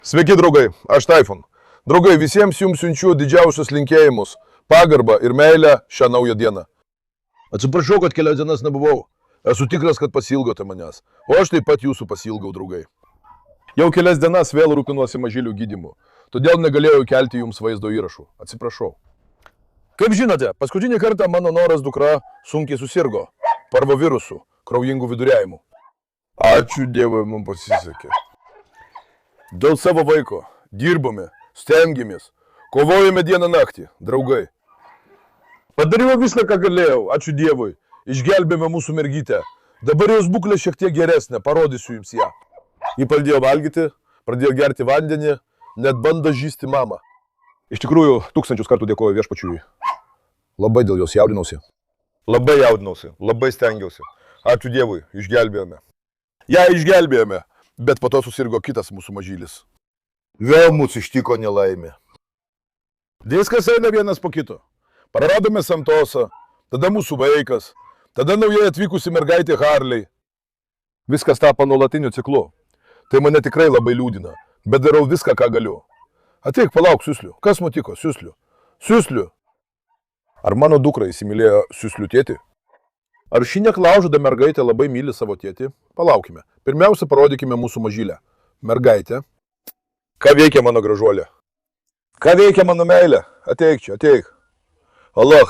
Sveiki, draugai, aš Taifon. Draugai, visiems jums siunčiu didžiausius linkėjimus, pagarbą ir meilę šią naują dieną. Atsiprašau, kad kelias dienas nebuvau. Esu tikras, kad pasilgote manęs. O aš taip pat jūsų pasilgau, draugai. Jau kelias dienas vėl rūpinuosi mažylių gydymu. Todėl negalėjau kelti jums vaizdo įrašų. Atsiprašau. Kaip žinote, paskutinį kartą mano noras dukra sunkiai susirgo. Parvovirusu, kraujingų viduriavimų. Ačiū Dievui, man pasisekė. Dėl savo vaiko dirbome, stengiamės, kovojame dieną naktį, draugai. Padariau viską, ką galėjau, ačiū Dievui, išgelbėjome mūsų mergytę. Dabar jos būklė šiek tiek geresnė, parodysiu jums ją. Ji pradėjo valgyti, pradėjo gerti vandenį, net bando žįsti mamą. Iš tikrųjų, tūkstančius kartų dėkoju viešpačiui. Labai dėl jos jaudinausi. Labai jaudinausi, labai stengiausi. Ačiū Dievui, išgelbėjome. Ja išgelbėjome. Bet po to susirgo kitas mūsų mažylis. Vėl mūsų ištiko nelaimė. Viskas eina vienas po kito. Praradome Santosą, tada mūsų vaikas, tada naujai atvykusi mergaitė Harley. Viskas tapo nuolatiniu ciklu. Tai mane tikrai labai liūdina, bet darau viską, ką galiu. Ateik, palauk, Siusliu. Kas nutiko, Siusliu? Siusliu. Ar mano dukra įsimylėjo Siuslių tėtį? Ar ši neklaužada mergaitė labai myli savo tėtį? Palaukime. Pirmiausia, parodykime mūsų mažylę. Mergaitė. Ką veikia mano gražuolė? Ką veikia mano meilė? Ateik čia, ateik. Allah.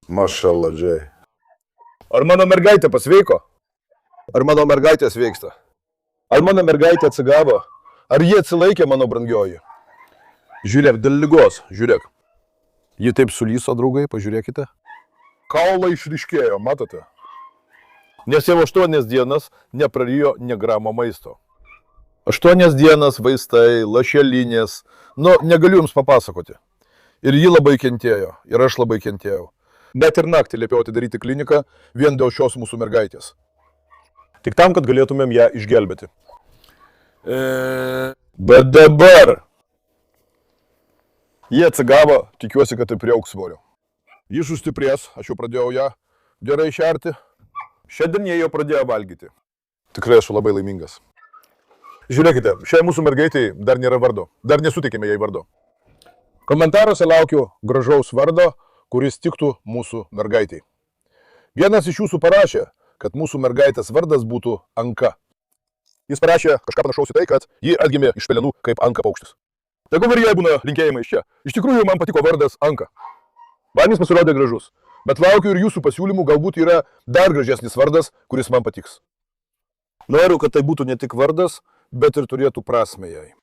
Mašallah, džiai. Ar mano mergaitė pasveiko? Ar mano mergaitė sveiksta? Ar mano mergaitė atsigavo? Ar jie atsilaikė, mano brangioji? Žiūrėk, dėl ligos, žiūrėk. Ji taip sulyso, draugai, pažiūrėkite. Kaulai išryškėjo, matote? Nes jau 8 dienas neprarijo nė gramo maisto. 8 dienas vaistai, lašelinės, negaliu jums papasakoti. Ir ji labai kentėjo, ir aš labai kentėjau. Net ir naktį liepiau atidaryti kliniką vien dėl šios mūsų mergaitės. Tik tam, kad galėtumėm ją išgelbėti. Bet dabar jie atsigavo, tikiuosi, kad tai priaugs svorio. Ji sustiprės, aš jau pradėjau ją gerai šerti. Šiandien jie jau pradėjo valgyti. Tikrai esu labai laimingas. Žiūrėkite, šiai mūsų mergaitei dar nėra vardo. Dar nesuteikėme jai vardo. Komentaruose laukiu gražaus vardo, kuris tiktų mūsų mergaitei. Vienas iš jūsų parašė, kad mūsų mergaitės vardas būtų Anka. Jis parašė kažką panašaus į tai, kad ji atgimė iš pelenų kaip Anka paukštis. Tegu ir jai būna linkėjimai iš čia. Iš tikrųjų, man patiko vardas Anka. Man jis pasirodė gražus, bet laukiu ir jūsų pasiūlymų, galbūt yra dar gražesnis vardas, kuris man patiks. Noriu, kad tai būtų ne tik vardas, bet ir turėtų prasmę jai.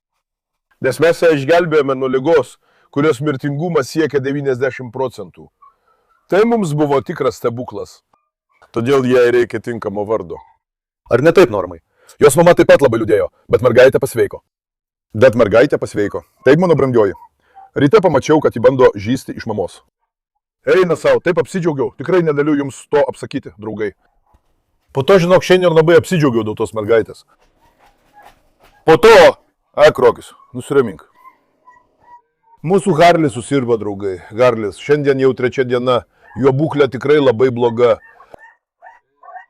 Nes mes ją išgelbėjome nuo ligos, kurios mirtingumas siekia 90%. Tai mums buvo tikras stebuklas. Todėl jai reikia tinkamo vardo. Ar ne taip, Normai? Jos mama taip pat labai liūdėjo, bet mergaitė pasveiko. Taip, mano brangioji. Ryte pamačiau, kad ji bando žįsti iš mamos. Eina savo, taip apsidžiaugiau, tikrai negaliu jums to apsakyti, draugai. Po to, žinok, šiandien labai apsidžiaugiau dėl tos mergaitės. Po to, Krokis, nusiramink. Mūsų Harlis susirgo, draugai. Harlis, šiandien jau 3 diena, jo būklė tikrai labai bloga.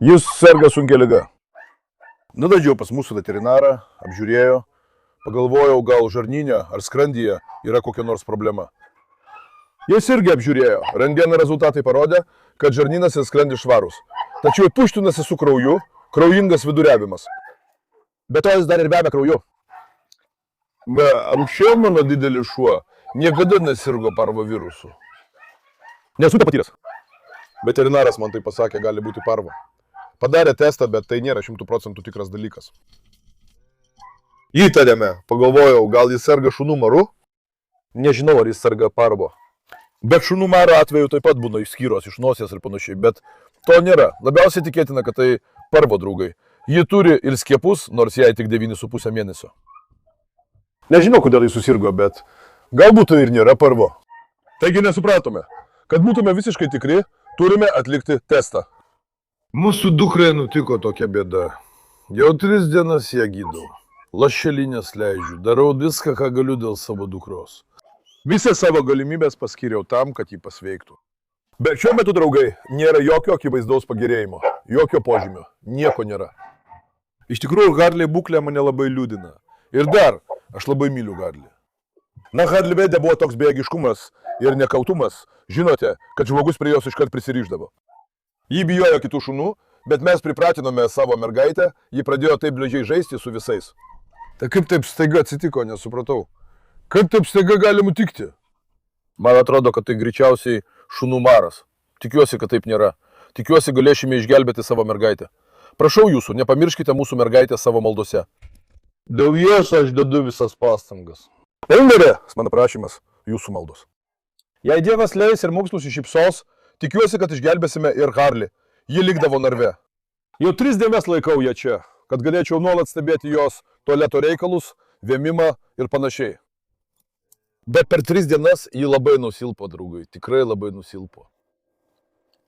Jis serga sunkia liga. Nuvedžiau pas mūsų veterinarą, apžiūrėjo, pagalvojau, gal žarnyne ar skrandyje yra kokia nors problema. Jis irgi apžiūrėjo. Rentgeno rezultatai parodė, kad žarnynas ir skrandis švarus. Tačiau tuštinasi su krauju, kraujingas viduriavimas. Be to jis dar ir vemia krauju. Anksčiau mano didelis šuo niekada nesirgo parvovirusu. Nesu tai patyręs. Veterinaras man tai pasakė, gali būti parvo. Padarė testą, bet tai nėra 100% tikras dalykas. Įtarėme, pagalvojau, gal jis serga šunų maru? Nežinau, ar jis serga parvo. Bet šunų maro atveju taip pat būna išskyros iš nosies ir panašiai, bet to nėra. Labiausiai tikėtina, kad tai parvo, draugai. Ji turi ir skiepus, nors jai tik 9,5 mėnesio. Nežinau, kodėl jis susirgo, bet galbūt tai ir nėra parvo. Taigi nesupratome. Kad būtume visiškai tikri, turime atlikti testą. Mūsų dukrai nutiko tokia bėda. Jau 3 dienas ją gydau. Lašelinės leidžiu, darau viską, ką galiu dėl savo dukros. Visą savo galimybės paskyriau tam, kad jį pasveiktų. Bet šiuo metu, draugai, nėra jokio akivaizdaus pagerėjimo, jokio požymio, nieko nėra. Iš tikrųjų, Harley būklė mane labai liūdina. Ir dar, aš labai myliu Harley. Na, Harley vedė buvo toks bejėgiškumas ir nekaltumas. Žinote, kad žmogus prie jos iškart prisiriždavo. Ji bijojo kitų šunų, bet mes pripratinome savo mergaitę, ji pradėjo taip bližiai žaisti su visais. Tai kaip taip staiga atsitiko, nesupratau. Kaip taip staiga gali nutikti? Man atrodo, kad tai greičiausiai šunų maras. Tikiuosi, kad taip nėra. Tikiuosi, galėsime išgelbėti savo mergaitę. Prašau jūsų, nepamirškite mūsų mergaitę savo maldose. Dėl jos aš dedu visas pastangas. Elmerė, mano prašymas, jūsų maldos. Jei Dievas leis ir mums nusišypsos, tikiuosi, kad išgelbėsime ir Harley. Ji likdavo narve. Jau 3 dienas laikau ją čia, kad galėčiau nuolat stebėti jos tualeto reikalus, vėmimą ir panašiai. Bet per 3 dienas ji labai nusilpo, draugai, tikrai labai nusilpo.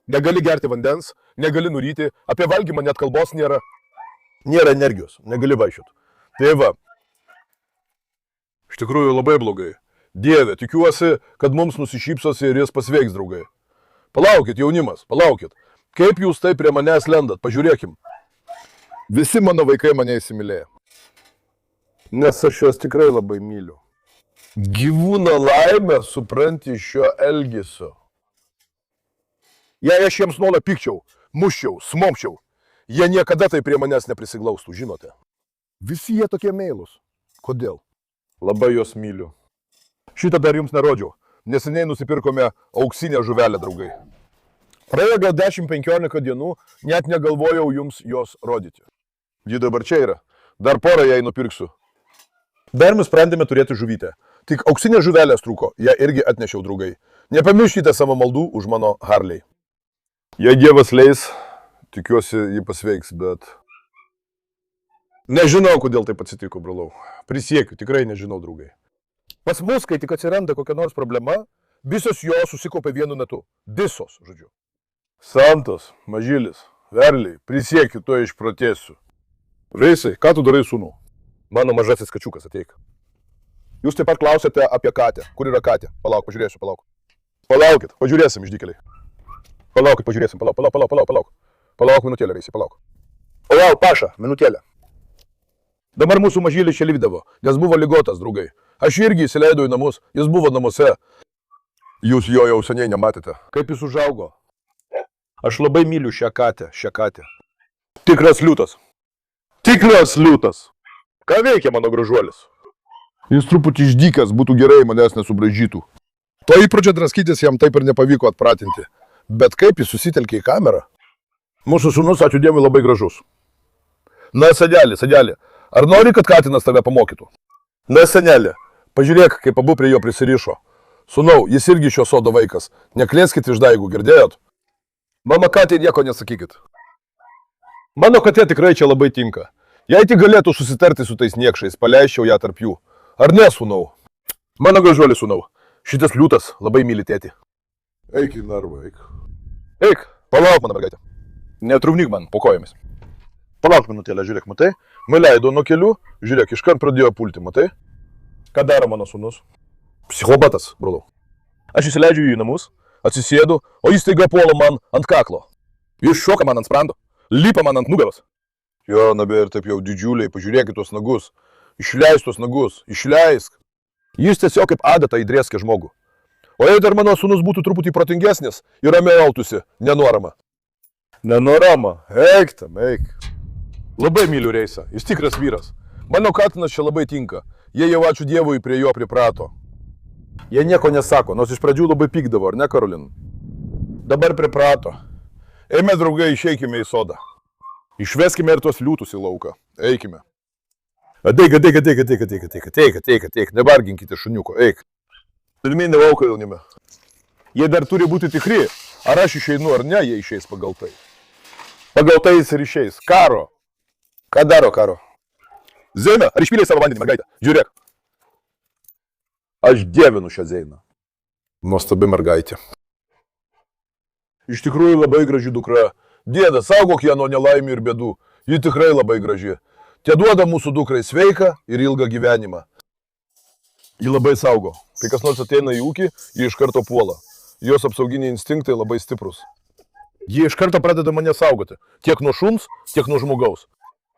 Negali gerti vandens, negali nuryti, apie valgymą net kalbos nėra. Nėra energijos, negali vaikščioti. Tai va, iš tikrųjų labai blogai. Dieve, tikiuosi, kad mums nusišypsosi ir jis pasveiks, draugai. Palaukit, jaunimas, palaukit. Kaip jūs taip prie manęs lendat, pažiūrėkim. Visi mano vaikai mane įsimylėjo. Nes aš juos tikrai labai myliu. Gyvūno laimę supranti iš šio elgesio. Jei aš jiems nuolat pykčiau, muščiau, smomčiau, jie niekada tai prie manęs neprisiglaustų, žinote. Visi jie tokie meilūs. Kodėl? Labai juos myliu. Šitą dar jums nerodžiau. Neseniai nusipirkome auksinę žuvelę, draugai. Praėjo gal 10-15 dienų, net negalvojau jums jos rodyti. Ji dabar čia yra. Dar porą jai nupirksiu. Dar nusprendėme turėti žuvytę. Tik auksinė žuvelės trūko, ją irgi atnešiau, draugai. Nepamirškite savo maldų už mano Harley. Jei Dievas leis, tikiuosi jį pasveiks, bet... Nežinau, kodėl taip atsitiko, brolau. Prisiekiu, tikrai nežinau, draugai. Pas mus, kai tik atsiranda kokia nors problema, visos jos susikaupia vienu metu. Visos, žodžiu. Santas, mažylis, verliai, prisiekiu, to išprotėsiu. Reisai, ką tu darai, sūnau? Mano mažasis kačiukas, ateik. Jūs taip pat klausėte apie katę. Kur yra katė? Palauk, pažiūrėsiu, palauk. Palaukit, pažiūrėsim, išdykėliai. Palaukit, pažiūrėsim, palauk. Palauk minutėlę, Reisai, palauk. Palauk, Paša, minutėlę. Dabar mūsų mažylis čia likdavo, nes buvo ligotas, draugai. Aš irgi įsileidau į namus, jis buvo namuose. Jūs jo jau seniai nematėte. Kaip jis užaugo? Aš labai myliu šią katę. Tikras liūtas. Tikras liūtas. Ką veikia mano gražuolis? Jis truputį išdykęs, būtų gerai manęs nesubraižytų. To įpročio draskytis jam taip ir nepavyko atpratinti. Bet kaip jis susitelkė į kamerą? Mūsų sūnus, ačiū Dievui, labai gražus. Na, senelė, ar nori, kad katinas tave pamokytų? Na, senelė, pažiūrėk, kaip abu prie jo prisirišo. Sūnau, jis irgi šio sodo vaikas. Neklėskit išdaigų, girdėjot? Mama katė, nieko nesakykit. Mano katė tikrai čia labai tinka. Jei tik galėtų susitarti su tais niekšais, paleisčiau ją tarp jų. Ar ne, sūnau? Mano gražuolis, sūnau, šitas liūtas labai myli tėtį. Eik į narvą, eik. Eik, palauk, mano mergaitė. Netrukdyk man po kojomis. Palauk minutėlę, žiūrėk, matai? Nuleido nuo kelių, žiūrėk, iškart pradėjo pulti, matai? Ką daro mano sūnus? Psichopatas, brolau. Aš įsileidžiu jį į namus, atsisėdu, o jis staiga puola man ant kaklo. Jis šoka man ant sprando, lipa man ant nugaros. Jo, nabė, ir taip jau didžiuliai, pažiūrėkit tuos nagus. Išleisk tuos nagus, išleisk. Jis tiesiog kaip adata įdrėskė žmogų. O jei dar mano sūnus būtų truputį protingesnis ir ramiai elgtųsi, nenorama. Nenorama, eik tam, eik. Labai myliu Reisą, jis tikras vyras. Mano katinas čia labai tinka. Jie jau, ačiū Dievui, prie jo priprato. Jie nieko nesako, nors iš pradžių labai pykdavo, ar ne, Karolin? Dabar priprato. Eime, draugai, išeikime į sodą. Išveskime ir tuos liūtus į lauką. Eikime. Ateik, nevarginkite šuniuko, eik. Pirmyn į lauką, jaunime. Jie dar turi būti tikri, ar aš išeinu ar ne, jie išeis pagal tai. Pagal tai jis ir išeis. Karo. Ką daro, Karo? Zeina, ar išpylėjai savo vandenį, mergaitę? Žiūrėk. Aš dievinu šią Zeiną. Nuostabi mergaitė. Iš tikrųjų labai graži dukra. Dėda, saugok ją nuo nelaimių ir bėdų. Ji tikrai labai graži. Te duoda mūsų dukrai sveiką ir ilgą gyvenimą. Ji labai saugo. Kai kas nors ateina į ūkį, ji iš karto puola. Jos apsauginiai instinktai labai stiprus. Ji iš karto pradeda mane saugoti. Tiek nuo šuns, tiek nuo žmogaus.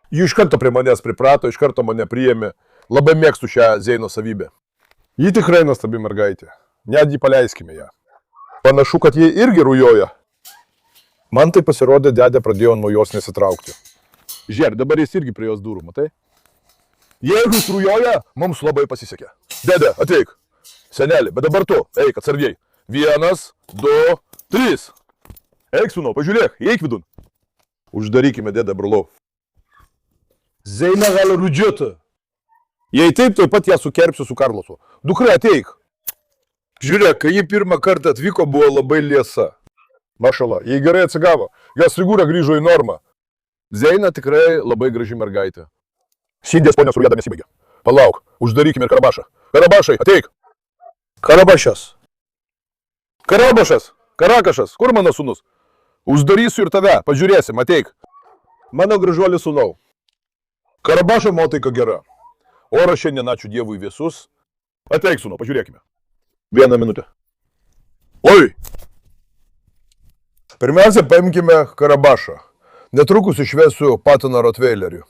Ji iš karto prie manęs priprato, iš karto mane priėmė. Labai mėgstu šią Zeino savybę. Ji tikrai nuostabi mergaitė. Netgi paleiskime ją. Panašu, kad ji irgi rujoja. Man tai pasirodė, dėdė pradėjo nuo jos nesitraukti. Žiūrėk, dabar jis irgi prie jos durų, matai? Jeigu jis rujoja, mums labai pasisekė. Dėdė, ateik. Senelį, bet dabar tu, eik atsargiai. 1, 2, 3. Eik, sūnau, pažiūrėk, eik vidun. Uždarykime, dėdė, brolau. Zeina gali rudžiuoti. Jei taip, tai pat ją sukerpsiu su Karlosu. Dukra, ateik. Žiūrėk, kai ji pirmą kartą atvyko, buvo labai liesa. Mašala, jei gerai atsigavo, jos figūra grįžo į normą. Zeina tikrai labai graži mergaitė. Šindės ponios rujada nesibaigė. Palauk, uždarykime ir Karabašą. Karabašai, ateik. Karabašas. Karabašas, Karakašas, kur mano sūnus? Uždarysiu ir tave, pažiūrėsim, ateik. Mano gražuolis sūnau. Karabašo nuotaika gera. Oras šiandien, ačiū Dievui, vėsus. Ateik, sūnau, pažiūrėkime. 1 minutę. Oi! Pirmiausia, paimkime Karabašą. Netrukus išvesiu patiną Rotveilerių.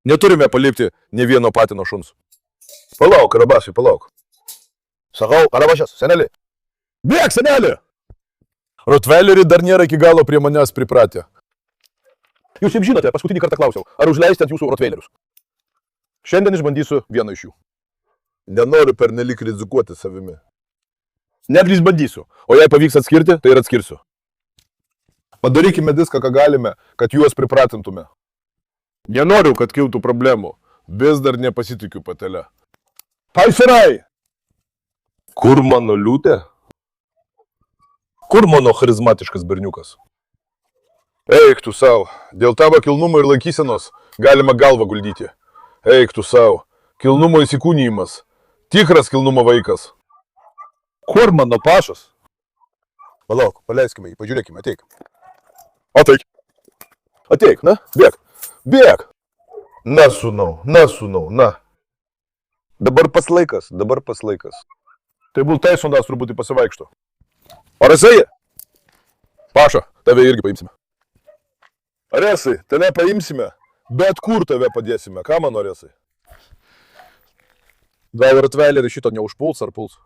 Neturime palikti ne vieno patino šuns. Palauk, Karabašai, palauk. Sakau, Karabašas, senelį. Bėk, senelį! Rotveileriai dar nėra iki galo prie manęs pripratę. Jūs jau žinote, paskutinį kartą klausiau, ar užleisti ant jūsų Rotveilerius. Šiandien išbandysiu vieną iš jų. Nenoriu pernelyg rizikuoti savimi. Netgi išbandysiu, o jei pavyks atskirti, tai ir atskirsiu. Padarykime viską, ką galime, kad juos pripratintume. Nenoriu, kad kiltų problemų. Vis dar nepasitikiu patele. Paiserai! Kur mano liūtė? Kur mano charizmatiškas berniukas? Eik tu savo, dėl tavo kilnumo ir laikysenos galima galvą guldyti. Eik tu savo, kilnumo įsikūnijimas, tikras kilnumo vaikas. Kur mano pašas? Palauk, paleiskime jį, pažiūrėkime, ateik. Ateik. Ateik, na, bėk, bėk. Na, sūnau, na. Dabar pas laikas. Tai bul Taisonas truputį pasivaikšto. Ar esi? Paša, tave irgi paimsime. Ar esi, tave paimsime, bet kur tave padėsime. Ką man norėsi? Gal Rotveileris šito neužpuls ar puls?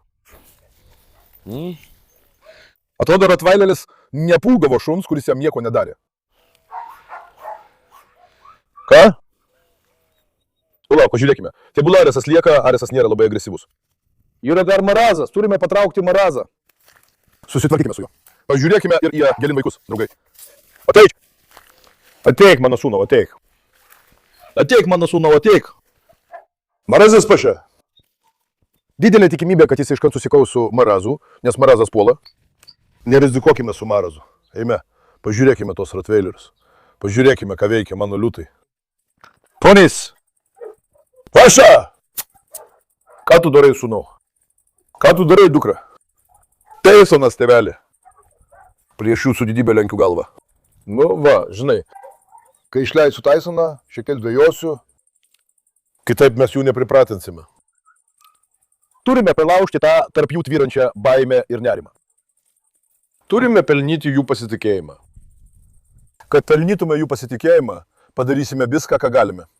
Atrodo, Rotveileris nepulgavo šuns, kuris jam nieko nedarė. Ką? Palauk, pažiūrėkime. Tegul Aresas lieka, Aresas nėra labai agresyvus. Yra dar Marazas, turime patraukti Marazą. Susitvarkykime su juo. Pažiūrėkime ir į gelin vaikus, draugai. Ateik! Ateik, mano sūnau, ateik. Ateik, mano sūnau, ateik. Marazas pašia. Didelė tikimybė, kad jis iškart susikaus su Marazu, nes Marazas puola. Nerizikuokime su Marazu. Eime, pažiūrėkime tos Rotveilerius. Pažiūrėkime, ką veikia mano liūtai. Ponis! Paša! Ką tu darai, sūnau? Ką tu darai, dukra? Taisonas, tėvelė. Prieš jūsų didybę lenkiu galvą. Nu va, žinai, kai išleisiu Taisoną, šiek tiek dvejosiu, kitaip mes jų nepripratinsime. Turime pralaužti tą tarp jų tvyrančią baimę ir nerimą. Turime pelnyti jų pasitikėjimą. Kad pelnytume jų pasitikėjimą, padarysime viską, ką galime.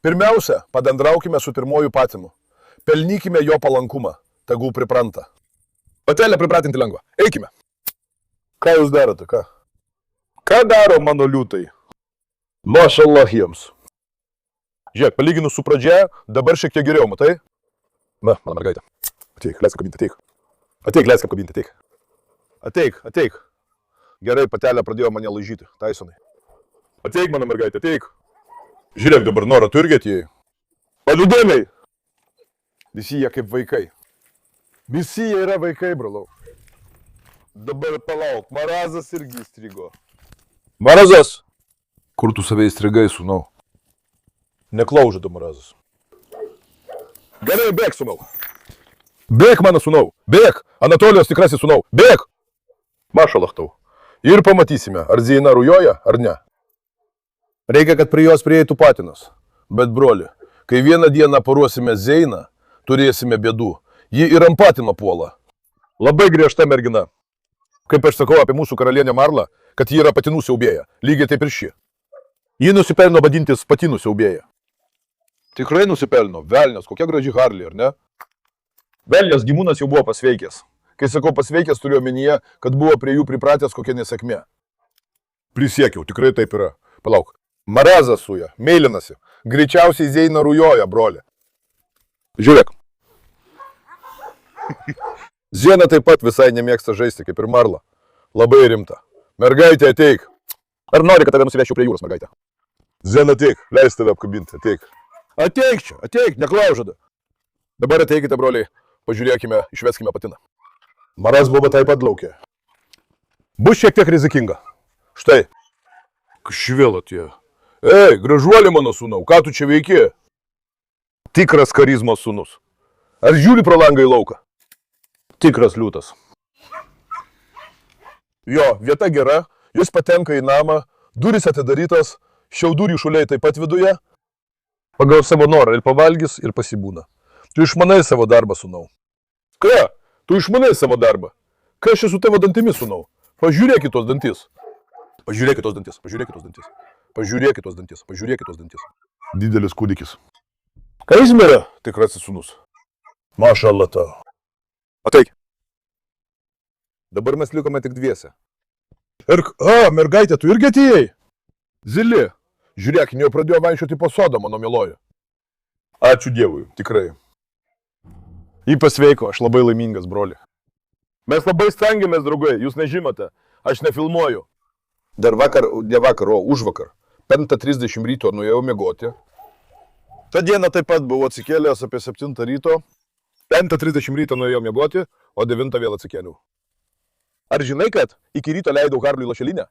Pirmiausia, pabendraukime su pirmoju patinu. Pelnykime jo palankumą, tegul pripranta. Patelę pripratinti lengva. Eikime. Ką jūs darote, ką? Ką daro mano liūtai? Mašallah jiems. Žiūrėk, palyginus su pradžia, dabar šiek tiek geriau, matai? Na, mano mergaitė. Ateik, leisk apkabinti, ateik. Ateik, leisk apkabinti, ateik. Ateik, ateik. Gerai, patelė pradėjo mane laižyti, Taisonai. Ateik, mano mergaitė, ateik. Žiūrėk, dabar norą tu irgi atėjai. Paliudėliai. Visi jie kaip vaikai. Visi jie yra vaikai, brolau. Dabar palauk, Marazas irgi įstrigo. Marazas! Kur tu save įstrigai, sūnau? Neklaužė tu, Marazas. Gerai, bėk, sūnau. Bėk, mano sūnau. Bėk, Anatolijos tikrasis sūnau. Bėk! Mašalach tau. Ir pamatysime, ar Zeina rujoja, ar ne. Reikia, kad prie jos prieitų patinas. Bet, broli, kai vieną dieną paruosime Zeiną, turėsime bėdų. Ji ir ant patino puola. Labai griežta mergina. Kaip aš sakau apie mūsų karalienę Marlą, kad ji yra patinų siaubėja. Lygiai taip ir ši. Ji nusipelno vadintis patinų siaubėja. Tikrai nusipelno. Velnias, kokia graži Harley, ar ne? Velnias gyvūnas jau buvo pasveikęs. Kai sakau pasveikęs, turiu omenyje, kad buvo prie jų pripratęs kokia nesėkmė. Prisiekiau, tikrai taip yra. Palauk. Marazas suja, meilinasi. Greičiausiai Zeina rujoja, broli. Žiūrėk. Zena taip pat visai nemėgsta žaisti, kaip ir Marla. Labai rimta. Mergaitė, ateik. Ar nori, kad tave nusivežčiau prie jūros, mergaitė? Zena, ateik, leis tave apkabinti, ateik. Ateik čia, ateik, neklaužada. Dabar ateikite, broliai, pažiūrėkime, išveskime patiną. Maras boba taip pat laukė. Bus šiek tiek rizikinga. Štai. Švėl atėjo. Ei, gražuolė mano sūnau, ką tu čia veiki? Tikras karizmos sūnus. Ar žiūri pro langą į lauką? Tikras liūtas. Jo, vieta gera, jis patenka į namą, durys atidarytas, šiaudų ryšuliai taip pat viduje. Pagal savo norą ir pavalgys, ir pasibūna. Tu išmanai savo darbą, sūnau. Ką? Tu išmanai savo darbą. Kas čia su tavo dantimis, sūnau? Pažiūrėk į tos dantis. Pažiūrėk į tos dantis, pažiūrėk į tos dantis. Pažiūrėk į tos dantis, pažiūrėk į tos dantis. Didelis kūdikis. Ką jis mirė? Tikrasis sūnus. Mašallah tau. Ateik. Dabar mes likome tik dviese. Mergaitė, tu irgi atėjai? Zili. Žiūrėk, jau pradėjo vaikščioti po sodą, mano mieloji. Ačiū Dievui, tikrai. Jį pasveiko, aš labai laimingas, broli. Mes labai stengiamės, draugai, jūs nežinote, aš nefilmuoju. Dar vakar, ne vakar, o užvakar. 5:30 ryto nuėjau miegoti. Ta diena taip pat buvau atsikėlęs apie 7 ryto. 5:30 ryto nuėjau miegoti, o 9 vėl atsikėliau. Ar žinai, kad iki ryto leidau Harliui lašelinę?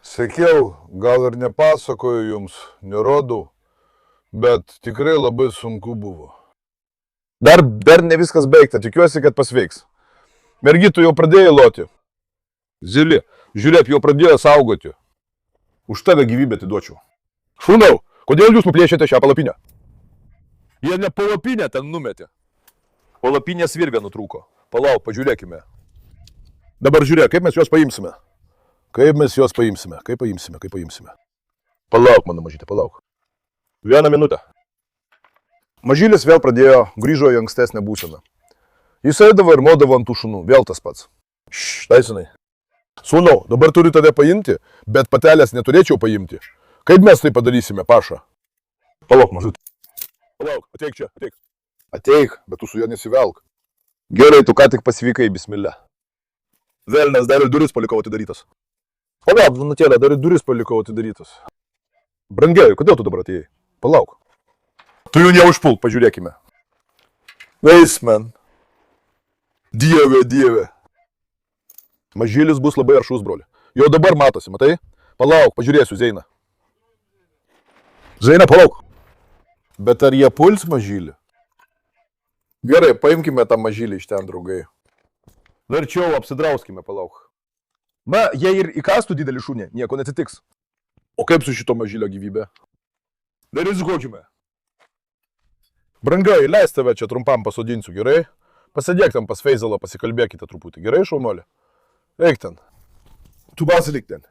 Sakiau, gal ir nepasakoju jums, nerodau, bet tikrai labai sunku buvo. Dar ne viskas baigta, tikiuosi, kad pasveiks. Mergitų jau pradėjo loti. Zili, žiūrėk, jau pradėjo saugoti. Už tave gyvybę atiduočiau. Šūnau, kodėl jūs nuplėšėte šią palapinę? Jie ne palapinę ten numetė. Palapinės virvė nutrūko. Palauk, pažiūrėkime. Dabar žiūrėk, kaip mes juos paimsime. Kaip paimsime. Palauk, mano mažytė, palauk. 1 minutę. Mažylis vėl grįžo į ankstesnę būseną. Jis eidavo ir modavo ant tų šunų, vėl tas pats. Taisinai. Sūnau, dabar turiu tave paimti, bet patelės neturėčiau paimti. Kaip mes tai padarysime, Paša? Palauk, mažutė. Palauk, ateik čia, ateik. Ateik, bet tu su juo nesivelk. Gerai, tu ką tik pasvykai, bismillah. Velnes, dar ir duris palikau atidarytas. Palauk, Danutėlė, dar ir duris palikau atidarytas. Brangiai, kodėl tu dabar atėjai? Palauk. Tu jų neužpulk, pažiūrėkime. Veisman. Dieve. Mažylis bus labai aršus, broli. Jau dabar matosi, matai? Palauk, pažiūrėsiu, Zeina. Zeina, palauk. Bet ar jie puls mažylį? Gerai, paimkime tą mažylį iš ten, draugai. Verčiau apsidrauskime, palauk. Na, jei ir įkastų didelį šunį, nieko neatsitiks. O kaip su šito mažylio gyvybė? Nerizikuokime. Brangai, leis tave čia trumpam pasodinsiu, gerai? Pasėdėk ten pas Feizalą, pasikalbėkite truputį, gerai, šaunuolė? Eik ten. Tu pasilik ten.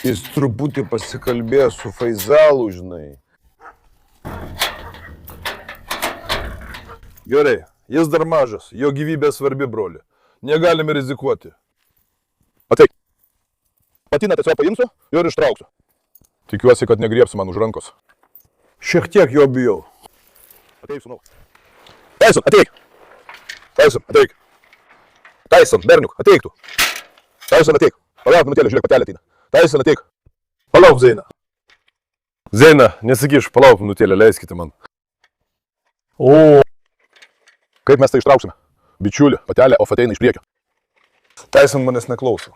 Jis truputį pasikalbėjo su Feizalu, žinai. Gerai, jis dar mažas, jo gyvybė svarbi, broli. Negalime rizikuoti. Ateik. Patiną tiesiog paimsiu ir ištrauksiu. Tikiuosi, kad negriebsi man už rankos. Šiek tiek jo bijau. Ateik, sūnau. Tyson, ateik. Tyson, ateik. Tyson, berniuk, ateik tu. Tyson, ateik. Palauk minutėlę, žiūrėk, patelė ateina. Tyson, ateik. Palauk, Zeina. Zeina, nesikiš, palauk minutėlę, leiskite man. O. Kaip mes tai ištrauksime? Bičiuli, patelė, of ateina iš priekio. Tyson manęs neklauso.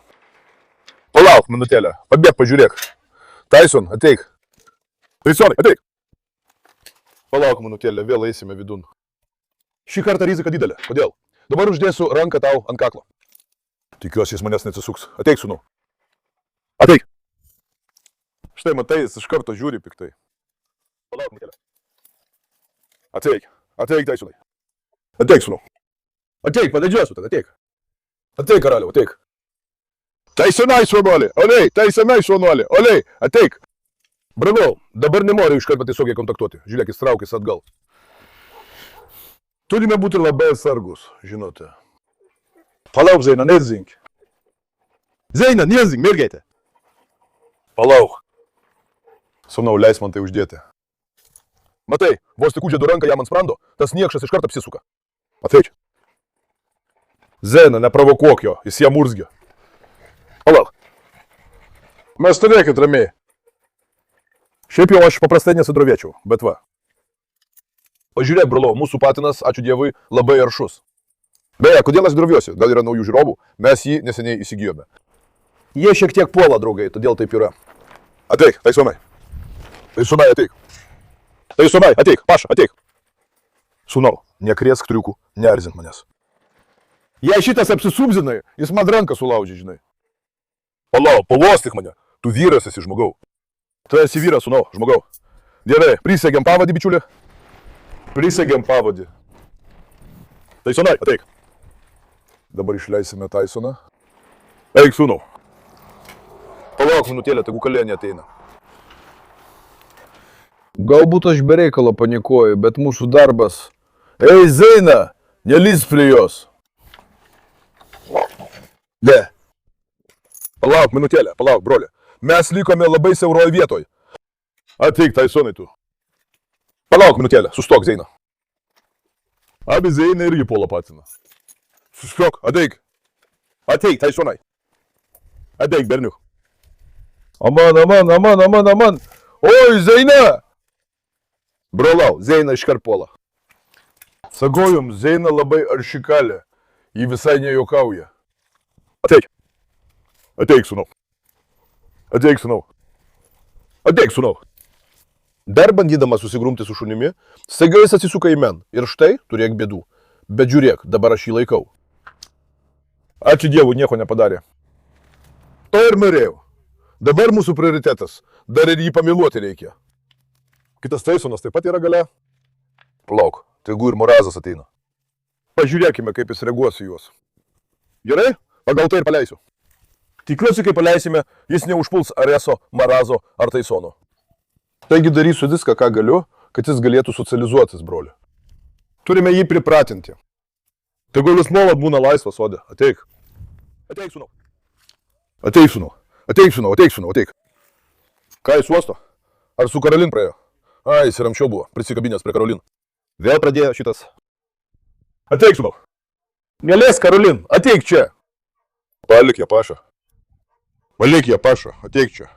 Palauk minutėlę, pabėg, pažiūrėk. Tyson, ateik. Tysonai, ateik. Palauk minutėlę, vėl eisime vidun. Šį kartą rizika didelė. Kodėl? Dabar uždėsiu ranką tau ant kaklo. Tikiuosi, jis manęs neatsisuks. Ateik, sūnau. Ateik. Štai matai, jis iš karto žiūri piktai. Palauk minutėlę. Ateik. Ateik, Tysonai. Ateik, sūnau. Ateik, padedžiosiu tada, ateik. Ateik, karaliau, ateik. Tysonai, suonolė, olei, Tysonai, suonolė, olei, ateik. Bravo, dabar nenoriu iš karto tiesiogiai kontaktuoti. Žiūrėk, jis traukis atgal. Turime būti labai atsargus, žinote. Palauk, Zeina, nezink. Zeina, nezink, mergaitė. Palauk. Sūnau, leis man tai uždėti. Matai, vos tik uždėdu ranką jam ant sprando, tas niekšas iš karto apsisuka. Matai. Zeina, neprovokuok jo, jis jam urzgia. Palauk. Mes stovėkit ramiai. Šiaip jau aš paprastai nesidrovėčiau, bet va. Pažiūrėk, brolo, mūsų patinas, ačiū Dievui, labai aršus. Beje, kodėl aš droviuosi? Gal yra naujų žiūrovų? Mes jį neseniai įsigijome. Jie šiek tiek puola, draugai, todėl taip yra. Ateik, Taisonai. Taisonai, ateik. Taisonai, ateik, Paša, ateik. Sūnau, nekrėsk triukų, neerzink manęs. Jei šitas apsisubzinai, jis man ranką sulaužė, žinai. Palauk, pavostyk mane, tu vyras esi, žmogau. Tu esi vyras, sūnau, žmogau. Gerai, prisegėm pavadį, bičiuli. Prisegėm pavadį. Taisonai, ateik. Dabar išleisime Taisoną. Eik, sūnau. Palauk minutėlę, tegu kalėnė ateina. Galbūt aš be reikalo panikuoju, bet mūsų darbas... Ei, Zeina, nelįsk prie jos. Ne. Palauk minutėlę, palauk, broli. Mes likome labai siauroje vietoje. Ateik, Taisonai, tu. Palauk minutėlę, sustok, Zeina. Abi Zeina irgi puola patiną. Sustok, ateik. Ateik, Taisonai. Ateik, berniuk. Aman, aman, aman, aman, aman. Oi, Zeina! Brolau, Zeina iškart puola. Sakau jums, Zeina labai aršikalė. Ji visai nejuokauja. Ateik. Ateik, sūnau. Ateik, sūnau. Ateik, sūnau. Dar bandydamas susigrumti su šunimi, staiga jis atsisuka į men. Ir štai, turėk bėdų. Bet žiūrėk, dabar aš jį laikau. Ačiū Dievui, nieko nepadarė. To ir norėjau. Dabar mūsų prioritetas. Dar ir jį pamiluoti reikia. Kitas Taisonas taip pat yra gale. Plauk, tegu ir Morazas ateina. Pažiūrėkime, kaip jis reaguos į juos. Gerai? Pagal tai ir paleisiu. Tikiuosi, kai paleisime, jis neužpuls Areso, Marazo ar Taisono. Taigi darysiu viską, ką galiu, kad jis galėtų socializuotis, broli. Turime jį pripratinti. Tegul jis nuolat būna laisvas sode. Ateik. Ateik, sūnau. Ateik, sūnau. Ateik, sūnau, ateik, sūnau, ateik. Ką jis uosto? Ar su Karolin praėjo? Ai, jis ir anksčiau buvo, prisikabinęs prie Karolin. Vėl pradėjo šitas. Ateik, sūnau. Mielės, Karolin, ateik čia. Palik ją, Paša. Palik ją, Paša, ateik čia.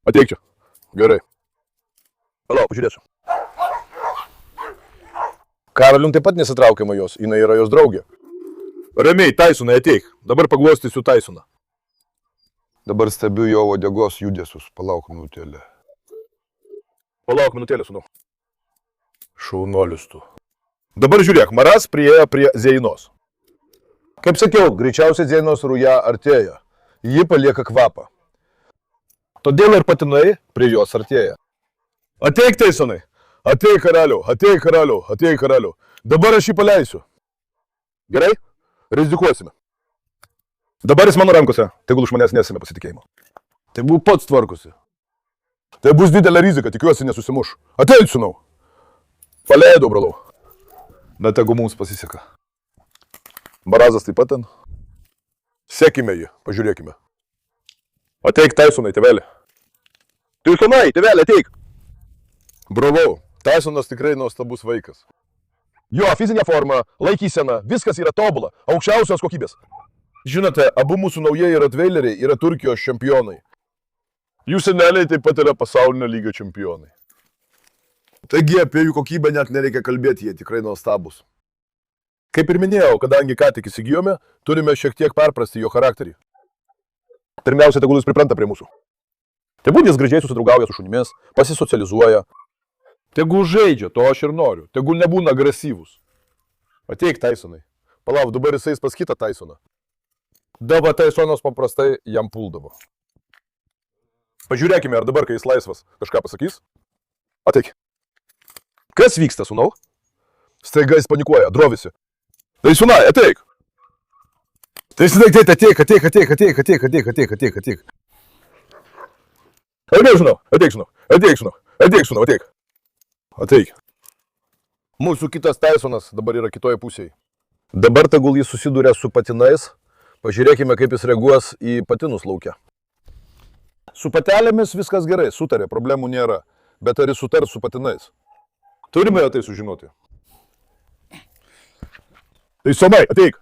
Ateik čia. Gerai. Palauk, pažiūrėsiu. Karolin taip pat nesitraukiama jos, jinai yra jos draugė. Ramiai, Taisonai, ateik. Dabar paglostysiu Taisoną. Dabar stebiu jo uodegos judesius. Palauk minutėlę. Palauk minutėlę, sūnau. Šaunuolis tu. Dabar žiūrėk, Maras priėjo prie Zeinos. Kaip sakiau, greičiausiai Zeinos ruja artėja. Ji palieka kvapą. Todėl ir patinai prie jos artėja. Ateik, Taisonai. Ateik, karaliau, ateik, karaliau, ateik, karaliau. Dabar aš jį paleisiu. Gerai? Rizikuosime. Dabar jis mano rankose, tegul iš manęs nesime pasitikėjimo. Tai buvo pats tvarkosi. Tai bus didelė rizika, tikiuosi nesusimuš. Ateik, sūnau. Paleidau, brolau. Na, tegu mums pasiseka. Marazas taip pat ten. Sekime jį, pažiūrėkime. Ateik, Taisonai, tėvelė. Taisonai, tėvelė, ateik. Bravo, Taisonas tikrai nuostabus vaikas. Jo fizinė forma, laikysena, viskas yra tobula, aukščiausios kokybės. Žinote, abu mūsų naujieji rotveileriai yra Turkijos čempionai. Jų seneliai taip pat yra pasaulinio lygio čempionai. Taigi apie jų kokybę net nereikia kalbėti, jie tikrai nuostabus. Kaip ir minėjau, kadangi ką tik įsigijome, turime šiek tiek perprasti jo charakterį. Pirmiausia, tegul jis pripranta prie mūsų. Tegul jis gražiai susidraugauja su šunimis, pasisocializuoja. Tegul žaidžia, to aš ir noriu. Tegul nebūna agresyvus. Ateik, Taisonai. Palauk, dabar jis eis pas kitą Taisoną. Dava Taisonas paprastai jam puldavo. Pažiūrėkime, ar dabar, kai jis laisvas, kažką pasakys. Ateik. Kas vyksta, sūnau? Staiga jis panikuoja, drovisi. Taisonai, ateik. Taisonai, ateik. Ateik, sūnau, ateik, sūnau, ateik, sūnau, ateik, sūnau, ateik. Ateik. Mūsų kitas Tysonas dabar yra kitoje pusėje. Dabar tegul jis susiduria su patinais. Pažiūrėkime, kaip jis reaguos į patinus laukia. Su patelėmis viskas gerai, sutarė, problemų nėra. Bet ar jis sutars su patinais? Turime tai sužinoti. Tysonai, ateik.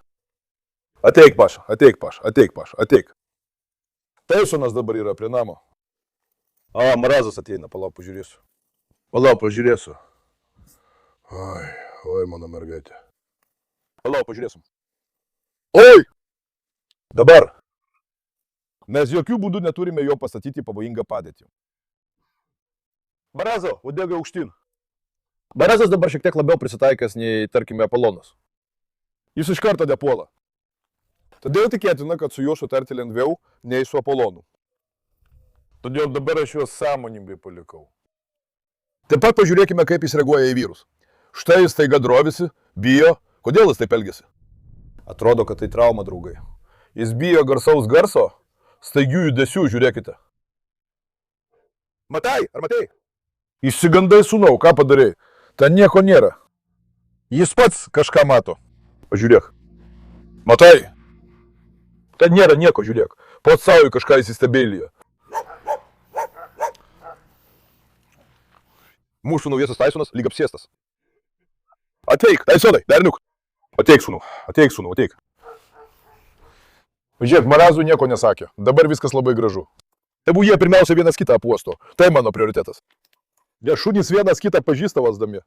Ateik, Paša, ateik, Paša, ateik, Paša, ateik. Tysonas dabar yra prie namo. A, Marazas ateina, palauk, pažiūrėsiu. Palauk, pažiūrėsiu. Oi, mano mergaitė. Palauk, pažiūrėsim. Oi! Dabar. Mes jokių būdų neturime jo pastatyti į pavojingą padėtį. Barazo, uodega aukštyn. Barazas dabar šiek tiek labiau prisitaikęs nei, tarkime, Apolonas. Jis iš karto nepuola. Todėl tikėtina, kad su juo sutarti lengviau nei su Apolonu. Todėl dabar aš juos sąmoningai palikau. Taip pat pažiūrėkime, kaip jis reaguoja į vyrus. Štai jis taiga drovisi, bijo. Kodėl jis taip elgiasi? Atrodo, kad tai trauma, draugai. Jis bijo garsaus garso, staigių judesių, žiūrėkite. Matai, ar matei? Išsigandai, sūnau, ką padarei? Ten nieko nėra. Jis pats kažką mato. Pažiūrėk. Matai? Ten nėra nieko, žiūrėk. Pats savo kažką įsistebėlyje. Mūsų naujasis Tysonas lyg apsėstas. Ateik, Tysonai, berniuk. Ateik, sūnau, ateik, sūnau, ateik. Žiūrėk, Marazui nieko nesakė. Dabar viskas labai gražu. Tegu jie pirmiausia vienas kitą apuosto. Tai mano prioritetas. Jie šunys vienas kitą pažįsta vasdami.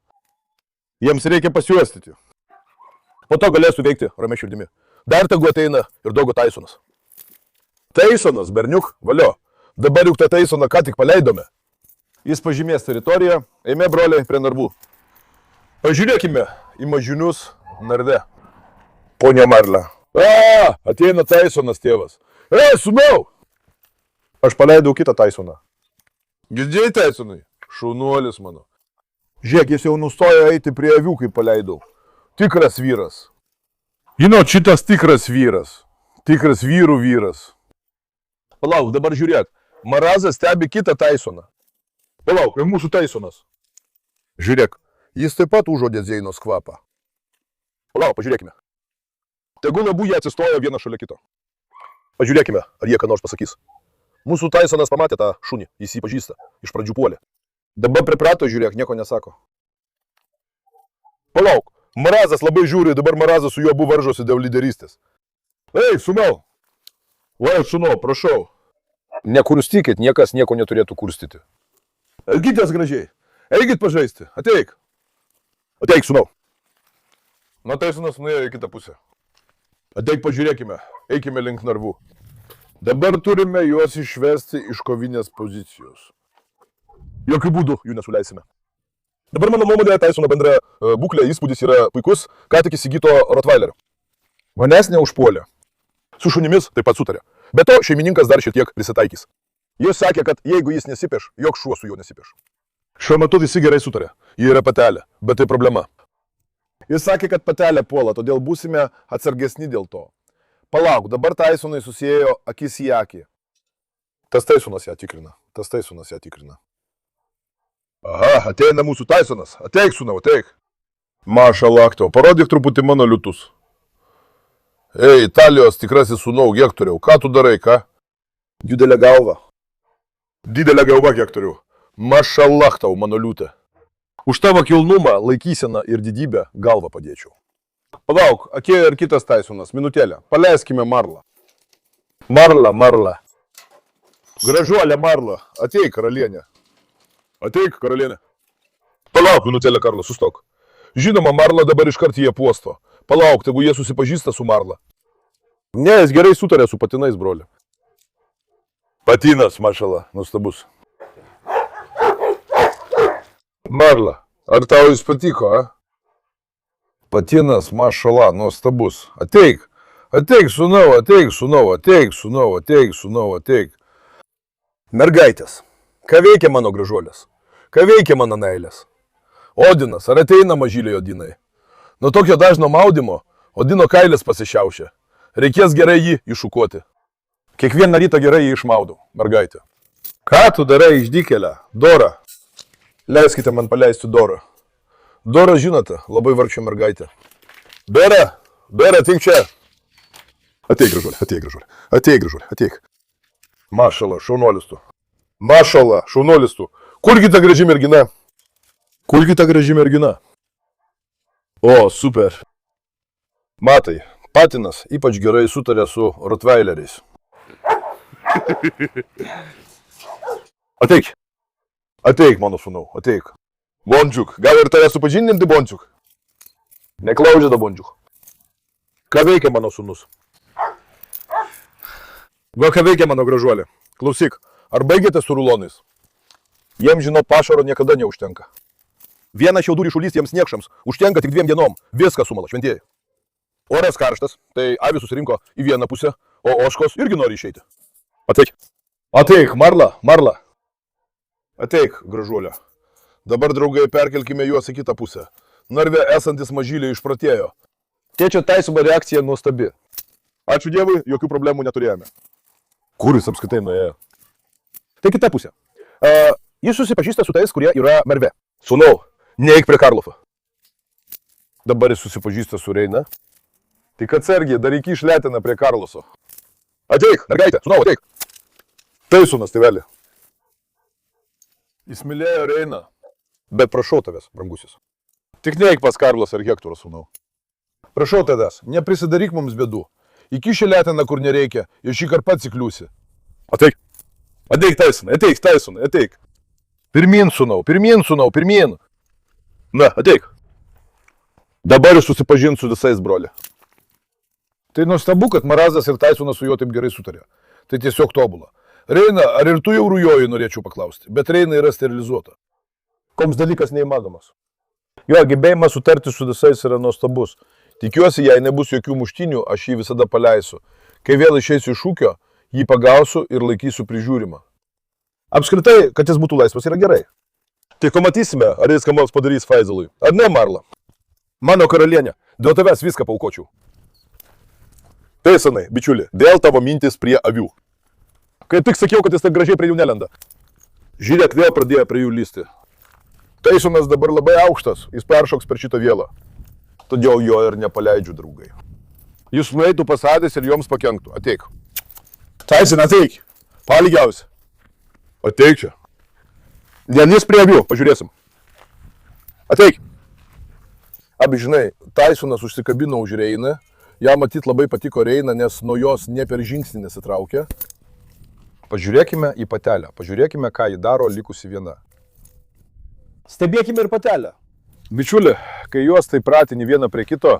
Jiems reikia pasiuostyti. Po to galėsiu veikti ramia širdimi. Dar tegu ateina ir Dogo Tysonas. Tysonas, berniuk, valio. Dabar juk tą Tysoną ką tik paleidome. Jis pažymės teritoriją. Eime, broliai, prie narvų. Pažiūrėkime į mažinius narve. Ponia Marla. A, ateina Tysonas tėvas. Ei, sūnau! Aš paleidau kitą Tysoną. Girdėjai, Tysonai? Šaunuolis mano. Žiūrėk, jis jau nustojo eiti prie avių, kai paleidau. Tikras vyras. Šitas tikras vyras. Tikras vyrų vyras. Palauk, dabar žiūrėk. Marazas stebi kitą Tysoną. Palauk, ir mūsų Tysonas. Žiūrėk, jis taip pat užuodė Zeinos kvapą. Palauk, pažiūrėkime. Tegul abu jie atsistojo vieną šalia kito. Pažiūrėkime, ar jie ką nors pasakys. Mūsų Tysonas pamatė tą šunį, jis jį pažįsta, iš pradžių puolė. Dabar priprato, žiūrėk, nieko nesako. Palauk, Marazas labai žiūri, dabar Marazas su juo abu varžosi dėl lyderystės. Ei, sūnau! Vai, sūnau, prašau. Nekurstykit, niekas nieko neturėtų kurstyti. Elgitės gražiai, eikit pažaisti, ateik. Ateik, sūnau. Na, Tysonas nuėjo į kitą pusę. Ateik pažiūrėkime, eikime link narvų. Dabar turime juos išvesti iš kovinės pozicijos. Jokių būdų jų nesuleisime. Dabar mano nuomonė, Tysono bendra būklė įspūdis yra puikus, ką tik įsigyto Rottweilerio. Manęs neužpuolė. Su šunimis taip pat sutarė. Be to, šeimininkas dar šiek tiek prisitaikys. Jis sakė, kad jeigu jis nesipeš, joks šuo su juo nesipeš. Šiuo metu visi gerai sutarė. Ji yra patelė, bet tai problema. Jis sakė, kad patelė puola, todėl būsime atsargesni dėl to. Palauk, dabar Tysonai susiejo akis į akį. Tas Tysonas ją tikrina. Tas Tysonas ją tikrina. Aha, ateina mūsų Tysonas. Ateik, sūnau, ateik. Maša laktau, parodyk truputį mano liūtus. Ei, Italijos tikrasis sūnau, Hektoriau, ką tu darai, ką? Didelė galva. Didelė galva, Hektoriau. Maša laktau, mano liūtė. Už tavo kilnumą, laikyseną ir didybę galvą padėčiau. Palauk, atėjo ir kitas Tysonas, minutėlę. Paleiskime Marlą. Marla. Gražuolė Marla, ateik, karalienė. Ateik, karalienė. Palauk, minutėlę, Karla, sustok. Žinoma, Marla dabar iškart jie puosto. Palauk, tegu jie susipažįsta su Marla. Ne, jis gerai sutarė su patinais, broli. Patinas, mašala, nustabus. Marla, ar tau jis patiko, a? Patinas, mašala, nuostabus. Ateik, sūnau, ateik. Mergaitės, ką veikia mano gražuolės? Ką veikia mano meilės? Odinas, ar ateina mažylė Odinai? Nuo tokio dažno maudimo Odino kailis pasišiaušia. Reikės gerai jį iššukuoti. Kiekvieną rytą gerai jį išmaudau, mergaitė. Ką tu darai išdykėlę? Dora. Leiskite man paleisti Dorą. Dora, žinote, labai vargšė mergaitė. Dora, ateik čia. Ateik, gražuolė, ateik, gražuolė. Ateik, gražuolė, ateik. Mašala, šaunuolis tu. Mašala, šaunuolis tu. Kurgi ta graži mergina? Kurgi ta graži mergina? O, super. Matai, patinas ypač gerai sutarė su rotveileriais. Ateik. Ateik, mano sūnau, ateik. Bončiuk, gal ir tave supažindinti, Bončiuk? Neklaužėda, Bončiuk. Ką veikia mano sūnus? Va, ką veikia mano gražuolė? Klausyk, ar baigėte su rulonais? Jiems, žinot, pašaro niekada neužtenka. Vienas šiaudų ryšulys jiems niekšams užtenka tik 2 dienom. Viską sumala, šventieji. Oras karštas, tai avis susirinko į vieną pusę, o ožkos irgi nori išeiti. Ateik. Ateik, Marla, Marla. Ateik, gražuolė. Dabar, draugai, perkelkime juos į kitą pusę. Narve esantis mažylė išpratėjo. Tėčio Taisono reakcija nuostabi. Ačiū Dievui, jokių problemų neturėjome. Kur jis apskaitai nuėjo? Tai kita pusė. Jis susipažįsta su tais, kurie yra Merve. Sūnau, neik prie Karlofo. Dabar jis susipažįsta su Reina. Tik atsargiai, dar iki išletina prie Karloso. Ateik, mergaitė, sūnau, ateik. Taisonas, tėvelį. Jis mylėjo Reiną. Bet prašau tavęs, brangusis. Tik neik pas Karlos ar Hektorą, sūnau. Prašau tavęs, neprisidaryk mums bėdų. Įkiši letiną, kur nereikia, ir šį kartą pats įkliūsi. Ateik. Ateik, Taisonai, ateik, Taisonai, ateik. Pirmin, sūnau, pirmin. Na, ateik. Dabar jis susipažins su visais, broli. Tai nuostabu, kad Marazas ir Taisonas su juo taip gerai sutarė. Tai tiesiog tobula. Reina, ar ir tu jau rujoji, norėčiau paklausti, bet Reina yra sterilizuota. Koms dalykas neįmanomas. Jo gebėjimas sutarti su visais yra nuostabus. Tikiuosi, jei nebus jokių muštinių, aš jį visada paleisiu. Kai vėl išeisiu iš ūkio, jį pagausiu ir laikysiu prižiūrimą. Apskritai, kad jis būtų laisvas, yra gerai. Tai pamatysime, ar jis kam nors padarys Faizalui. Ar ne, Marla? Mano karalienė, dėl tavęs viską paukočiau. Taisonai, bičiuli, dėl tavo mintis prie avių. Kai tik sakiau, kad jis taip gražiai prie jų nelenda. Žiūrėk, vėl pradėjo prie jų lysti. Taisonas dabar labai aukštas, jis peršoks per šitą vielą. Todėl jo ir nepaleidžiu, draugai. Jis nueitų pas Adės ir joms pakenktų. Ateik. Taisonai, ateik. Palygiausi. Ateik čia. Nelys prie avių, pažiūrėsim. Ateik. Abi žinai, Taisonas užsikabino už Reiną. Jam matyt labai patiko Reina, nes nuo jos ne per žingsnį nesitraukė. Pažiūrėkime į patelę. Pažiūrėkime, ką ji daro likusi viena. Stebėkime ir patelę. Bičiuli, kai juos tai pratini vieną prie kito,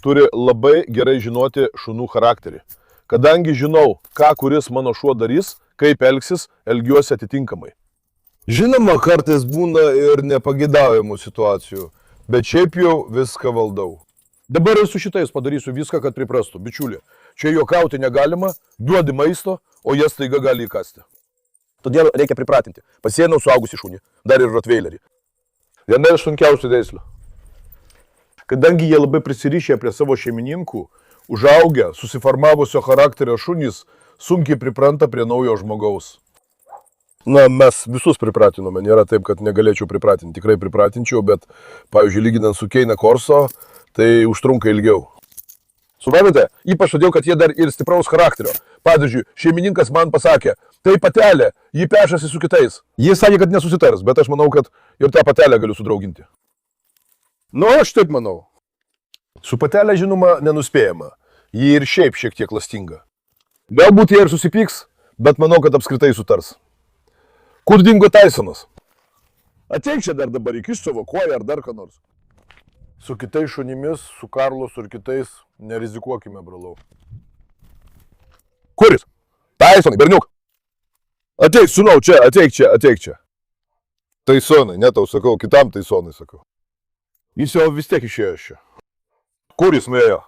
turi labai gerai žinoti šunų charakterį. Kadangi žinau, ką kuris mano šuo darys, kaip elgsis, elgiuosi atitinkamai. Žinoma, kartais būna ir nepageidaujamų situacijų, bet šiaip jau viską valdau. Dabar ir su šitais padarysiu viską, kad priprastų. Bičiuli, čia juokauti negalima, duodi maisto, o jie staiga gali įkasti. Todėl reikia pripratinti. Pasiėmiau suaugusį šunį, dar ir rotveilerį. Viena iš sunkiausių veislių. Kadangi jie labai prisirišę prie savo šeimininkų, užaugę, susiformavusio charakterio šunys sunkiai pripranta prie naujo žmogaus. Na, mes visus pripratinome, nėra taip, kad negalėčiau pripratinti. Tikrai pripratinčiau, bet, pavyzdžiui, lyginant su Keina Korso, tai užtrunka ilgiau. Suprantate, ypač todėl, kad jie dar ir stipraus charakterio. Pavyzdžiui, šeimininkas man pasakė, tai patelė, ji pešasi su kitais. Jis sakė, kad nesusitars, bet aš manau, kad ir tą patelę galiu sudrauginti. Nu, aš taip manau. Su patelė, žinoma, nenuspėjama. Ji ir šiaip šiek tiek klastinga. Galbūt jie ir susipyks, bet manau, kad apskritai sutars. Kur dingo Taisonas? Ateik čia dar dabar, įkiš savo koją ar dar ką nors. Su kitais šunimis, su Karlosu ir kitais nerizikuokime, brolau. Kuris? Taisonai, berniuk. Ateik, sūnau, čia, ateik čia, ateik čia. Taisonai, ne tau sakau, kitam Taisonai sakau. Jis jau vis tiek išėjo iš čia. Kur jis nuėjo?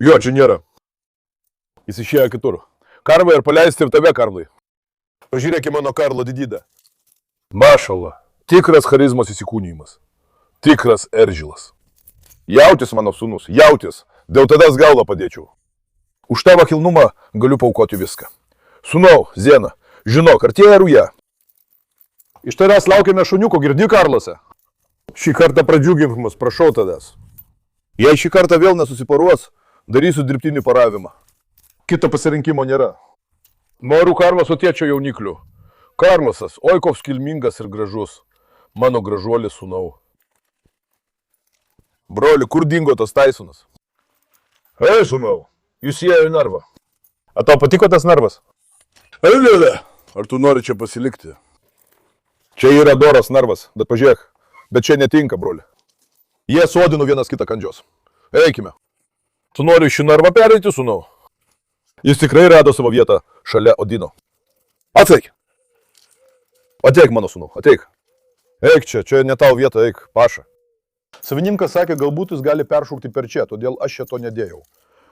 Jo, čia nėra. Jis išėjo kitur. Karvai ir paleisti ir tave, Karlai. Pažiūrėkime mano Karlo didydę. Mašala. Tikras charizmos įsikūnijimas. Tikras Eržilas. Jautis, mano sūnus, jautis. Dėl tavęs galvą padėčiau. Už tavo kilnumą galiu paukoti viską. Sūnau, Zena, žinok, artėja ruja. Iš tavęs laukiame šuniuko, girdi, Karlose? Šį kartą pradžiugink mus, prašau tavęs. Jei šį kartą vėl nesusiparuos, darysiu dirbtinį paravimą. Kito pasirinkimo nėra. Noriu Karloso tėčio jauniklių. Karlosas, oi koks kilmingas ir gražus. Mano gražuolis sūnau. Broli, kur dingo tas Taisonas? Ei, sūnau, jis ėjo į narvą. A tau patiko tas narvas? Eilėlė, ar tu nori čia pasilikti? Čia yra doras narvas, bet pažiūrėk, bet čia netinka, broli. Jie sodino vienas kitą kandžios. Eikime. Tu nori šį narvą pereiti, sūnau? Jis tikrai rado savo vietą šalia Odino. Ateik. Ateik, mano sūnau, ateik. Eik čia, čia ne tau vieta, eik, Paša. Savininkas sakė, galbūt jis gali peršaukti per čia, todėl aš čia to nedėjau.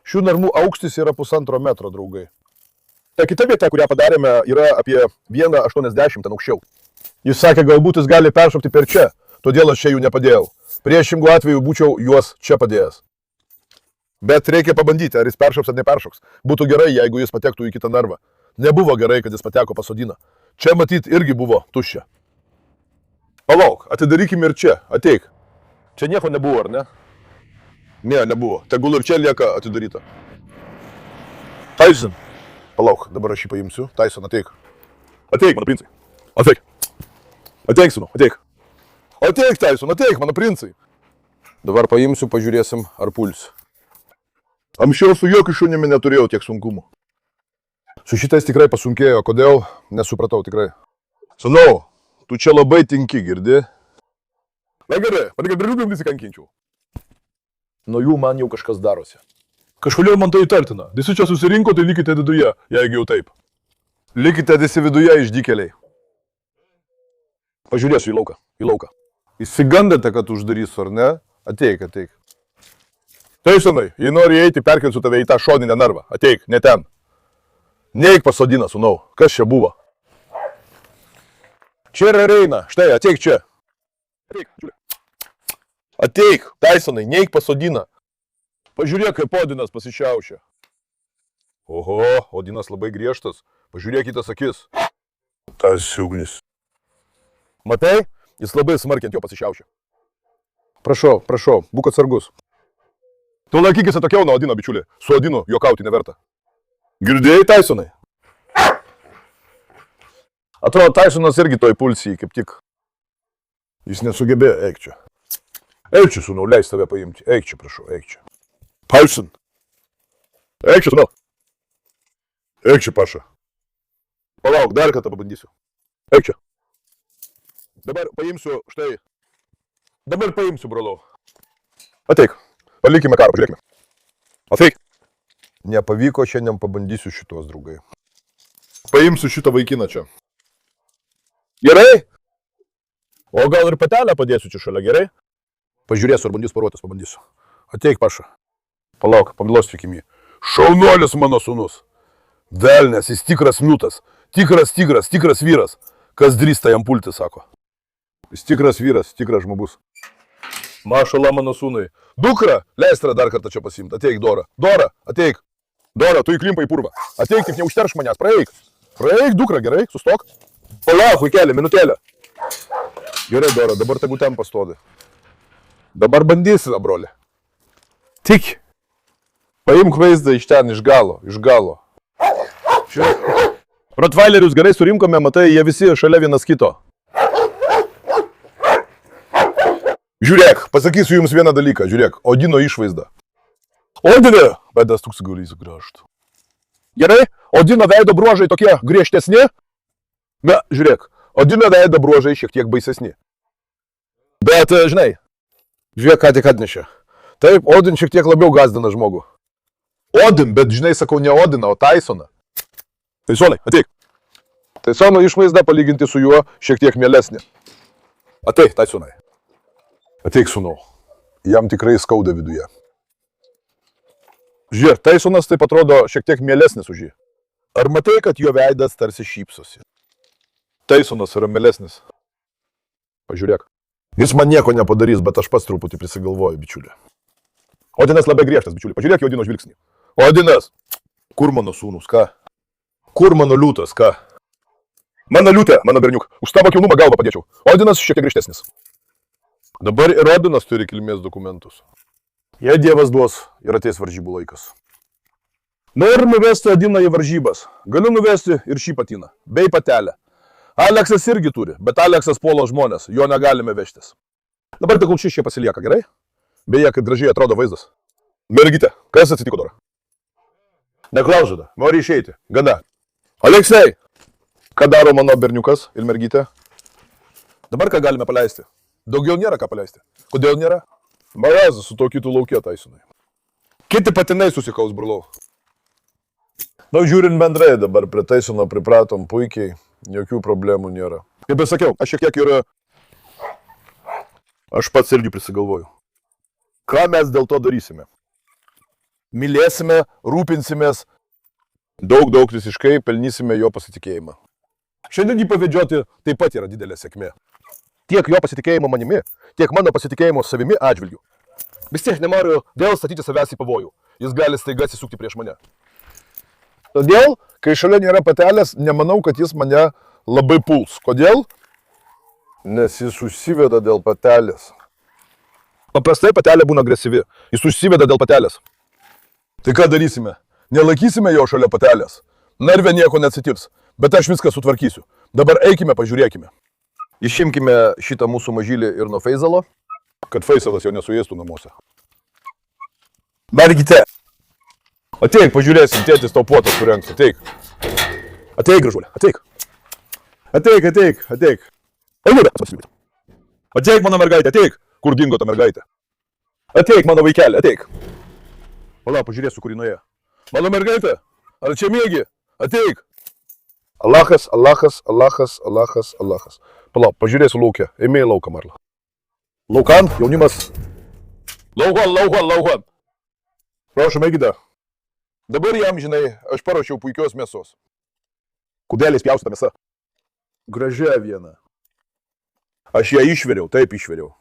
Šių narvų aukštis yra 1,5 metro, draugai. Ta kita vieta, kurią padarėme, yra apie 1,80 ten aukščiau. Jis sakė, galbūt jis gali peršokti per čia, todėl aš čia jų nepadėjau. Priešingų atveju būčiau juos čia padėjęs. Bet reikia pabandyti, ar jis peršoks ar neperšoks. Būtų gerai, jeigu jis patektų į kitą narvą. Nebuvo gerai, kad jis pateko pas Odiną. Čia matyt irgi buvo tuščia. Palauk, atidarykime ir čia, ateik. Čia nieko nebuvo, ar ne? Ne, nebuvo. Tegul ir čia lieka atidaryta. Tyson. Palauk, dabar aš jį paimsiu. Tyson, ateik. Ateik, mano princai. Ateik. Ateik, sūnau, ateik. Ateik, Tyson, ateik, mano princai. Dabar paimsiu, pažiūrėsim, ar puls. Anksčiau su jokiu šunimi neturėjau tiek sunkumų. Su šitais tikrai pasunkėjo. Kodėl? Nesupratau tikrai. Sūnau, tu čia labai tinki, girdi? Na gerai, patikė, berniukai nesikankinčiau. Nuo jų man jau kažkas darosi. Kažkodėl man tai įtartina. Visi čia susirinko, tai likite viduje, jeigu jau taip. Likite visi viduje, išdykėliai. Pažiūrėsiu į lauką, į lauką. Įsigandate, kad uždarysiu, ar ne? Ateik, ateik. Taisanai, jei nori eiti, perkelsiu tave į tą šoninę narvą. Ateik, ne ten. Neik pas Odiną, sūnau. Kas čia buvo? Čia yra Reina. Štai, ateik čia. Ateik, žiūrėk. Ateik, Taisanai, neik pas Odiną. Pažiūrėk, kaip Odinas pasišiaušia. Oho, Odinas labai griežtas. Pažiūrėk į tas akis. Tas ugnis. Matai? Jis labai smarkiai ant jo pasišiaušia. Prašau, prašau, būk atsargus. Tu laikykis atokiau nuo Odino, bičiuli. Su Odinu juokauti neverta. Girdėjai, Taisonai? Atrodo, Taisonas irgi toj pulsijai, kaip tik. Jis nesugebėjo, eik čia. Eik čia, sūnau, leis tave paimti. Eik čia, prašau, eik čia. Tyson. Eik čia, sūnau. Eik čia, Paša. Palauk, dar kartą pabandysiu. Eik čia. Dabar paimsiu, štai. Dabar paimsiu, brolau. Ateik. Palikime karą, pažiūrėkime. Ateik. Nepavyko, šiandien pabandysiu šitos, draugai. Paimsiu šitą vaikiną čia. Gerai? O gal ir patelę padėsiu čia šalia, gerai? Pažiūrėsiu, ar bandys paruotis, pabandysiu. Ateik, Paša. Palauk, paglostykim jį. Šaunuolis mano sūnus. Velnes, jis tikras miutas. Tikras tigras, tikras vyras. Kas drįsta jam pulti, sako. Jis tikras vyras, tikras žmogus. Mašala mano sūnui. Dukra, leis tave dar kartą čia pasiimti. Ateik, Dora. Dora, ateik. Dora, tu įklimpa į purvą. Ateik, tik neužterš manęs. Praeik. Praeik, dukra, gerai, sustok. Palauk, vaikelį, minutėlę. Gerai, Dora, dabar tegu ten pastodi. Dabar bandysime, broli. Tik. Paimk vaizdą iš ten, iš galo, iš galo. Rotvailerius gerai surinkome, matai, jie visi šalia vienas kito. Žiūrėk, pasakysiu jums vieną dalyką, žiūrėk, Odino išvaizda. Odine, bedas toks gali sugrąžti. Gerai, Odino veido bruožai tokie griežtesni. Na, žiūrėk, Odino veido bruožai šiek tiek baisesni. Bet, žinai, žiūrėk, ką tik atnešė. Taip, Odin šiek tiek labiau gazdina žmogų. Odin, bet žinai, sakau, ne Odiną, o Taisoną. Taisonai, ateik. Taisono išvaizda palyginti su juo šiek tiek mielesnė. Ateik, Taisonai. Ateik, sūnau. Jam tikrai skauda viduje. Žiūrėk, Taisonas taip atrodo šiek tiek mielesnis už jį. Ar matai, kad jo veidas tarsi šypsosi? Taisonas yra mielesnis. Pažiūrėk. Jis man nieko nepadarys, bet aš pats truputį prisigalvoju, bičiulė. Odinas labai griežtas, bičiulė. Pažiūrėk į Odino žvilgsnį. Odinas, Kur mano sūnus, ką? Kur mano liūtas, ką? Mano liūtė, mano berniuk, už tavo kilnumą galvą padėčiau. Odinas šiek tiek griežtesnis. Dabar ir Odinas turi kilmės dokumentus. Jei Dievas duos, ir ateis varžybų laikas. Noriu nuvesti Odiną į varžybas. Galiu nuvesti ir šį patiną, bei patelę. Aleksas irgi turi, bet Aleksas puola žmonės, jo negalime vežtis. Dabar tegul šis čia pasilieka, gerai? Beje, kaip gražiai atrodo vaizdas. Mergytė, kas atsitiko dar? Neklaužada, nori išeiti. Gana. Aleksei, ką daro mano berniukas ir mergytė? Dabar ką galime paleisti? Daugiau nėra ką paleisti. Kodėl nėra? Marazas su to kitų laukė taisinai. Kiti patinai susikaus, brulau. Na, žiūrint bendrai, dabar prie taisino pripratom puikiai, jokių problemų nėra. Kaip ir sakiau, aš šiek tiek ir... Aš pats irgi prisigalvoju. Ką mes dėl to darysime? Mylėsime, rūpinsimės, daug visiškai pelnysime jo pasitikėjimą. Šiandien jį pavedžioti taip pat yra didelė sėkmė. Tiek jo pasitikėjimo manimi, tiek mano pasitikėjimo savimi atžvilgiu. Vis tiek nenoriu vėl statyti savęs į pavojų. Jis gali staiga atsisukti prieš mane. Todėl, kai šalia nėra patelės, nemanau, kad jis mane labai puls. Kodėl? Nes jis užsiveda dėl patelės. Paprastai patelė būna agresyvi. Jis užsiveda dėl patelės. Tai ką darysime? Nelaikysime jo šalia patelės. Narve nieko neatsitiks, bet aš viską sutvarkysiu. Dabar eikime, pažiūrėkime. Išimkime šitą mūsų mažylį ir nuo Feizalo, kad Feizalas jo nesuėstų namuose. Mergytė. Ateik, pažiūrėsim, tėtis tau puotą surengs. Ateik. Ateik, gražulė, ateik. Ateik. Ateik, mano mergaitė, ateik. Kur dingo ta mergaitė? Ateik, mano vaikelė, ateik. Pala, pažiūrėsiu, kur ji nuėjo. Mano mergaitė, ar čia miegi? Ateik. Alachas. Pala, pažiūrėsiu laukia. Eime į lauką, Marla. Laukan, jaunimas. Laukan. Prašom, eikite. Dabar jam, žinai, aš paruošiau puikios mėsos. Kudelės pjaustyta mėsa. Gražia viena. Aš ją išveriau, taip išveriau.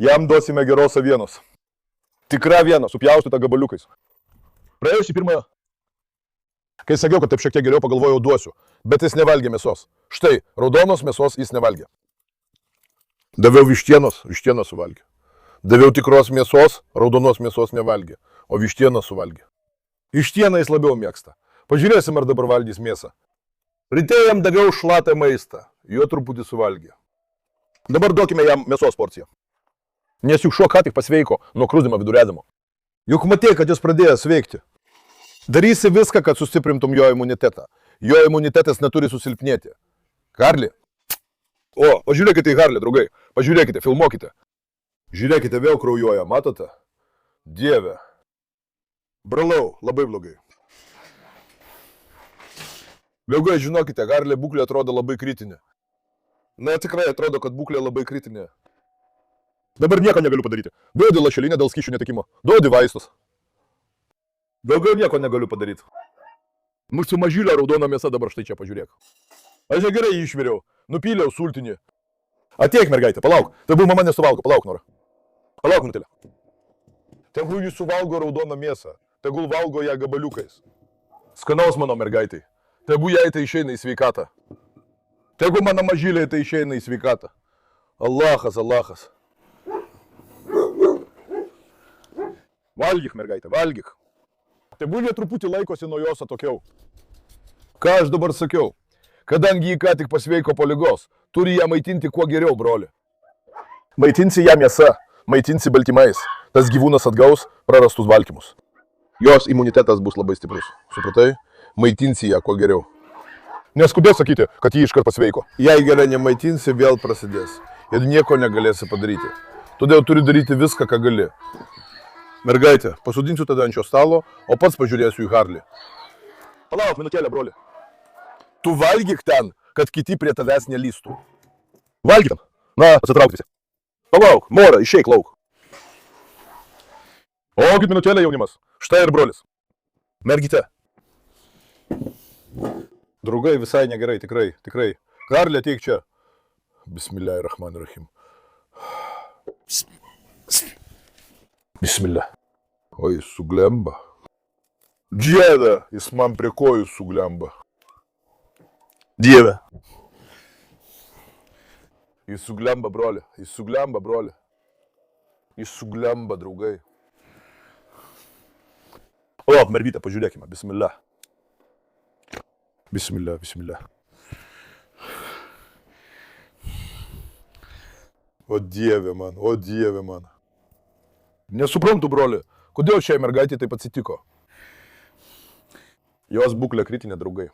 Jam duosime geros avienos. Tikra viena, supjaustyta gabaliukais. Praėjusį pirmąją. Kai sakiau, kad taip šiek tiek geriau pagalvojau duosiu, bet jis nevalgė mėsos. Štai, raudonos mėsos jis nevalgė. Daviau vištienos suvalgė. Daviau tikros mėsos, raudonos mėsos nevalgė, o vištieną suvalgė. Vištieną jis labiau mėgsta. Pažiūrėsim, ar dabar valgys mėsą. Ryte jam daviau šlatą maistą, jo truputį suvalgė. Dabar duokime jam mėsos porciją. Nes juk šuo ką tik pasveiko nuo krūdimo viduriavimo. Juk matei, kad jis pradėjo sveikti. Darysi viską, kad sustiprintum jo imunitetą. Jo imunitetas neturi susilpnėti. Harli. O, pažiūrėkite į Harli, draugai. Pažiūrėkite, filmuokite. Žiūrėkite, vėl kraujuoja, matote? Dieve. Bralau, labai blogai. Vėlgai, žinokite, Harli būklė atrodo labai kritinė. Na, tikrai atrodo, kad būklė labai kritinė. Dabar nieko negaliu padaryti. Duodi lašelinę dėl skysčių netekimo. Duodi vaistus. Daugiau nieko negaliu padaryti. Mūsų mažylio raudona mėsa dabar štai čia pažiūrėk. Aš gerai jį išviriau. Nupyliau sultinį. Ateik, mergaitė, palauk. Tegul mama nesuvalgo. Palauk, Nora. Palauk, Nutelė. Tegul jis suvalgo raudoną mėsą. Tegul valgo ją gabaliukais. Skanaus mano mergaitai. Tegul jai tai išeina į sveikatą. Tegul mano mažylė tai išeina į sveikatą. Allahas. Valgyk, mergaitė, valgyk. Tegul jie truputį laikosi nuo jos atokiau. Ką aš dabar sakiau? Kadangi jį ką tik pasveiko po ligos, turi ją maitinti kuo geriau, broli. Maitinsi ją mėsa, maitinsi baltymais. Tas gyvūnas atgaus prarastus baltymus. Jos imunitetas bus labai stiprus. Supratai? Maitinsi ją kuo geriau. Neskubėk sakyti, kad jį iškart pasveiko. Jei gerai nemaitinsi, vėl prasidės. Ir nieko negalėsi padaryti. Todėl turi daryti viską, ką gali. Mergaitė, pasodinsiu tada ant šio stalo, o pats pažiūrėsiu į Harli. Palauk, minutėlę, broli. Tu valgyk ten, kad kiti prie tavęs nelystų. Valgyk ten. Na, atsitrauk visi. Palauk, Mora, išeik lauk. O, kaip minutėlę, jaunimas. Štai ir brolis. Mergytė. Draugai, visai negerai, tikrai. Harli, ateik čia. Bismillahirrahmanirrahim. Bismillah. Oi, suglemba. Dieve, jis man prie kojų suglemba. Dieve. Jis suglemba, broli. Jis suglemba, broli. Jis suglemba, draugai. O, mergytė, pažiūrėkime. Bismillah. Bismillah, bismillah. O Dieve man, o Dieve man. Nesuprantu, broli, kodėl šiai mergaitė taip atsitiko. Jos būklė kritinė, draugai.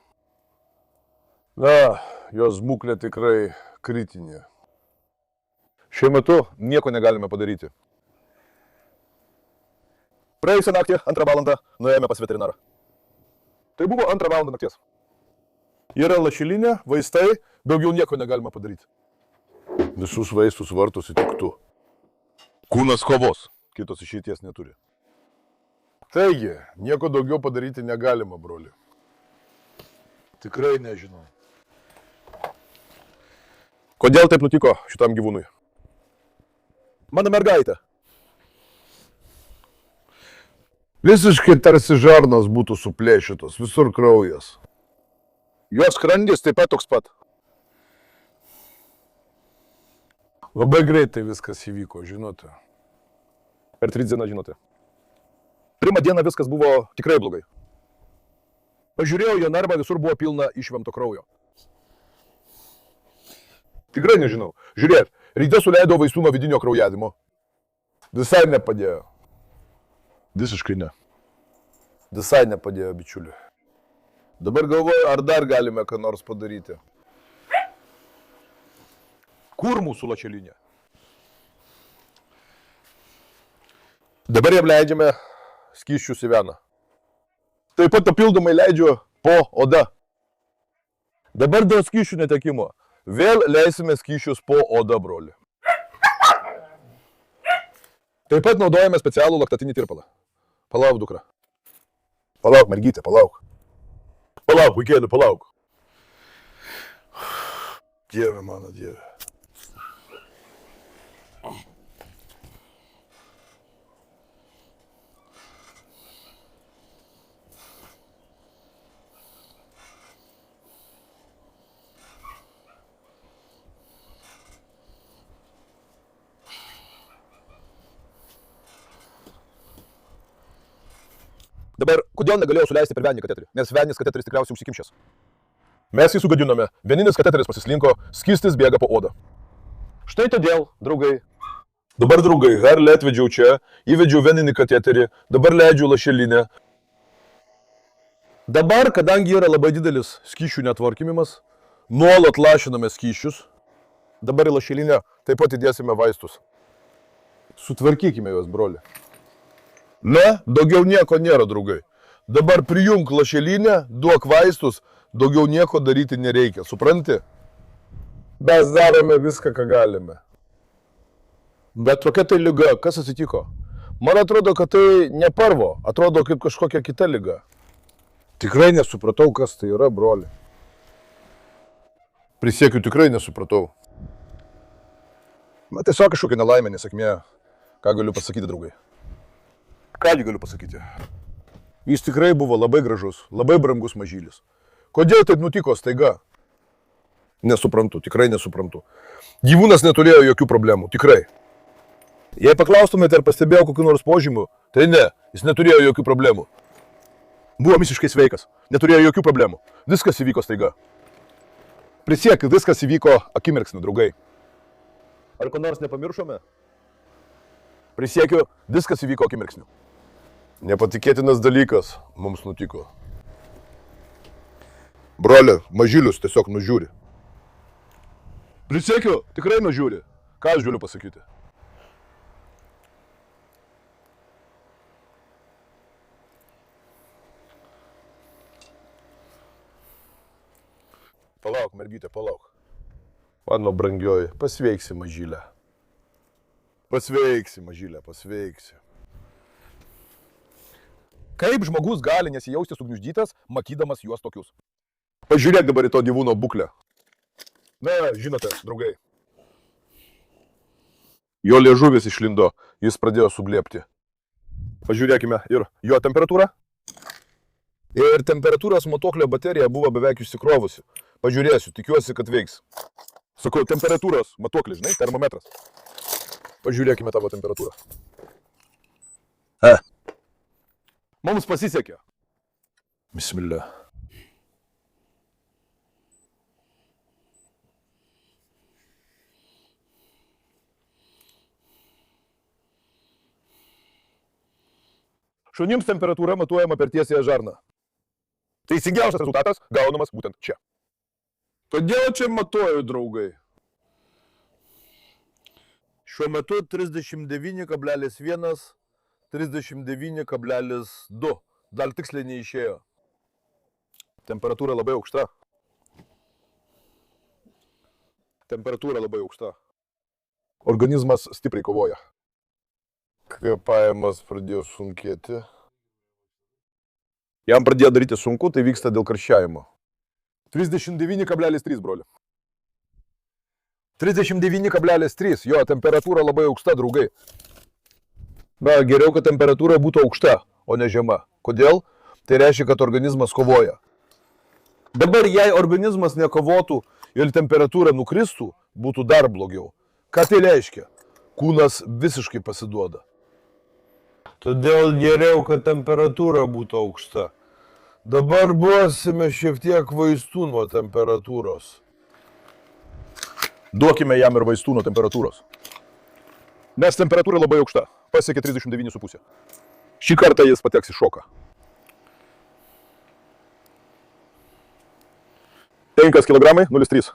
Na, jos būklė tikrai kritinė. Šiuo metu nieko negalime padaryti. Praėjusią naktį, 2 valandą, nuėjome pas veterinarą. Tai buvo 2 valandą nakties. Yra lašilinė, vaistai, daugiau nieko negalima padaryti. Visus vaistus vartosi tik tu. Kūnas kovos, kitos išeities neturi. Taigi, nieko daugiau padaryti negalima, broli. Tikrai nežinau. Kodėl taip nutiko šitam gyvūnui? Mano mergaitė. Visiškai tarsi žarnos būtų suplėšytos, visur kraujas. Jos skrandis taip pat toks pat. Labai greitai viskas įvyko, žinote. Per 3 dienas, žinote. Pirmą dieną viskas buvo tikrai blogai. Pažiūrėjau, jo narvą visur buvo pilna išvemto kraujo. Tikrai nežinau. Žiūrėk, ryte suleido vaistų nuo vidinio kraujavimo. Visai nepadėjo. Visiškai ne. Visai nepadėjo, bičiuliui. Dabar galvoju, ar dar galime ką nors padaryti. Kur mūsų lašelinė? Dabar jam leidžiame skysčius į veną. Taip pat papildomai leidžiu po oda. Dabar dėl skysčių netekimo. Vėl leisime skysčius po oda, broli. Taip pat naudojame specialų laktatinį tirpalą. Palauk, dukra. Palauk, mergytė, palauk. Palauk, vaikėli, palauk. Dieve mano, Dieve. Dabar, kodėl negalėjau suleisti per veninį kateterį? Nes veninis kateteris tikriausiai užsikimšęs. Mes jį sugadinome, veninis kateteris pasislinko, skystis bėga po odą. Štai todėl, draugai. Dabar, draugai, Harley atvedžiau čia, įvedžiau veninį kateterį, dabar leidžiu lašelinę. Dabar, kadangi yra labai didelis skysčių netvarkymimas, nuolat lašiname skysčius. Dabar į lašelinę taip pat įdėsime vaistus. Sutvarkykime juos, broli. Ne, daugiau nieko nėra, draugai. Dabar prijunk lašelinę, duok vaistus, daugiau nieko daryti nereikia, supranti? Mes darome viską, ką galime. Bet tokia tai liga, kas atsitiko? Man atrodo, kad tai ne parvo, atrodo kaip kažkokia kita liga. Tikrai nesupratau, kas tai yra, broli. Prisiekiu, tikrai nesupratau. Na, tiesiog kažkokia nelaimė, nesėkmė. Ką galiu pasakyti, draugai? Kągi galiu pasakyti? Jis tikrai buvo labai gražus, labai brangus mažylis. Kodėl taip nutiko staiga? Nesuprantu, tikrai nesuprantu. Gyvūnas neturėjo jokių problemų, tikrai. Jei paklaustumėte, ar pastebėjau kokių nors požymių, tai ne, jis neturėjo jokių problemų. Buvo visiškai sveikas, neturėjo jokių problemų. Viskas įvyko staiga. Prisiekiu, viskas įvyko akimirksniu, draugai. Ar ko nors nepamiršome? Prisiekiu, viskas įvyko akimirksniu. Nepatikėtinas dalykas mums nutiko. Broli, mažylius tiesiog nužiūri. Prisiekiu, tikrai nužiūri. Ką aš galiu pasakyti? Palauk, mergytė, palauk. Mano brangioji, pasveiksi mažylę. Pasveiksi, mažylė, pasveiksi. Kaip žmogus gali nesijausti sugniuždytas, matydamas juos tokius? Pažiūrėk dabar į to gyvūno būklę. Na, žinote, draugai. Jo liežuvis išlindo, jis pradėjo suglėpti. Pažiūrėkime ir jo temperatūrą. Ir temperatūros matuoklio baterija buvo beveik išsikrovusi. Pažiūrėsiu, tikiuosi, kad veiks. Sakau, temperatūros matuoklis, žinai, termometras. Pažiūrėkime tavo temperatūrą. Mums pasisekė. Bismillah. Šunims temperatūra matuojama per tiesiąją žarną. Teisingiausias rezultatas gaunamas būtent čia. Kodėl čia matuoju, draugai? Šiuo metu 39,1, 39,2. Dar tiksliai neišėjo. Temperatūra labai aukšta. Temperatūra labai aukšta. Organizmas stipriai kovoja. Kvėpavimas pradėjo sunkėti. Jam pradėjo daryti sunku, tai vyksta dėl karščiavimo. 39,3, broli. 39,3. Jo, temperatūra labai aukšta, draugai. Na, geriau, kad temperatūra būtų aukšta, o ne žema. Kodėl? Tai reiškia, kad organizmas kovoja. Dabar, jei organizmas nekovotų Ir temperatūra nukristų, būtų dar blogiau. Ką tai reiškia? Kūnas visiškai pasiduoda. Todėl geriau, kad temperatūra būtų aukšta. Dabar duosime šiek tiek vaistų nuo temperatūros. duokime jam ir vaistų nuo temperatūros. Nes temperatūra labai aukšta. Pasiekė 39,5. Šį kartą jis pateks į šoką. 5 kg 0,3.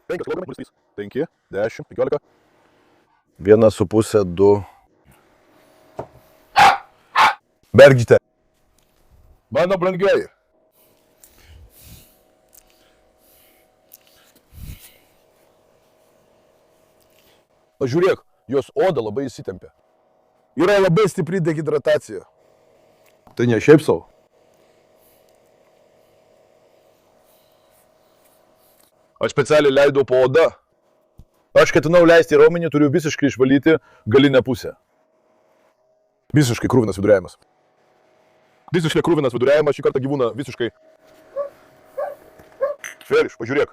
5 kg 0,3. 5, 10, 15. 1,5, 2. Mergyte. Mano brangieji. Pažiūrėk, jos oda labai įsitempia. Yra labai stipri dehidratacija. Tai ne šiaip savo. Aš specialiai leidau po oda. Aš ketinau leisti raumenį, turiu visiškai išvalyti galinę pusę. Visiškai krūvinas viduriavimas. Visiškai krūvinas viduriavimas, šį kartą gyvūną visiškai... Feriš, pažiūrėk.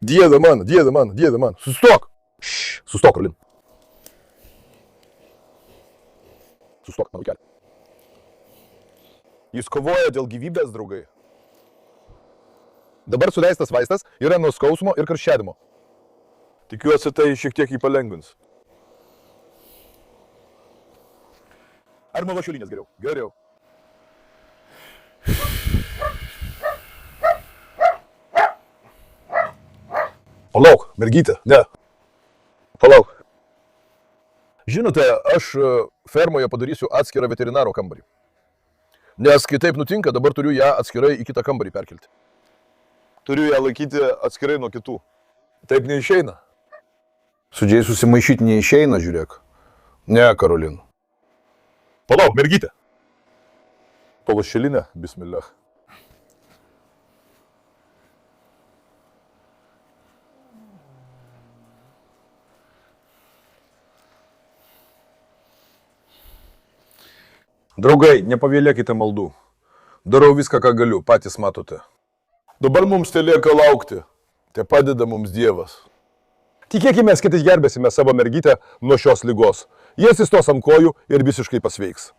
Dieve man. Sustok! Sustok, Rolin. Sustok, mano kelią. Jis kovoja dėl gyvybės, draugai. Dabar suleistas vaistas yra nuo skausmo ir karščiavimo. Tikiuosi, tai šiek tiek jį palengvins. Ar nuo lašelinės geriau? Geriau. Palauk, mergytė. Ne. Palauk. Žinote, aš fermoje padarysiu atskirą veterinaro kambarį. Nes kai taip nutinka, dabar turiu ją atskirai į kitą kambarį perkelti. Turiu ją laikyti atskirai nuo kitų. Taip neišeina. Su džiai susimaišyti neišeina, žiūrėk. Ne, Karolin. Palauk, mergytė. Po lašelinę, bismillah. Draugai, nepavėlėkite maldų. Darau viską, ką galiu, patys matote. Dabar mums telieka laukti. Te padeda mums Dievas. Tikėkime, kad išgelbėsime savo mergytę nuo šios ligos. Jis įstos ant kojų ir visiškai pasveiks.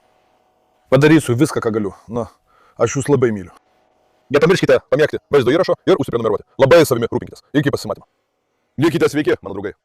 Padarysiu viską, ką galiu. Na, aš jūs labai myliu. Nepamirškite pamėgti vaizdo įrašo ir užsiprenumeruoti. Labai savimi rūpinkitės. Iki pasimatymo. Likite sveiki, mano draugai.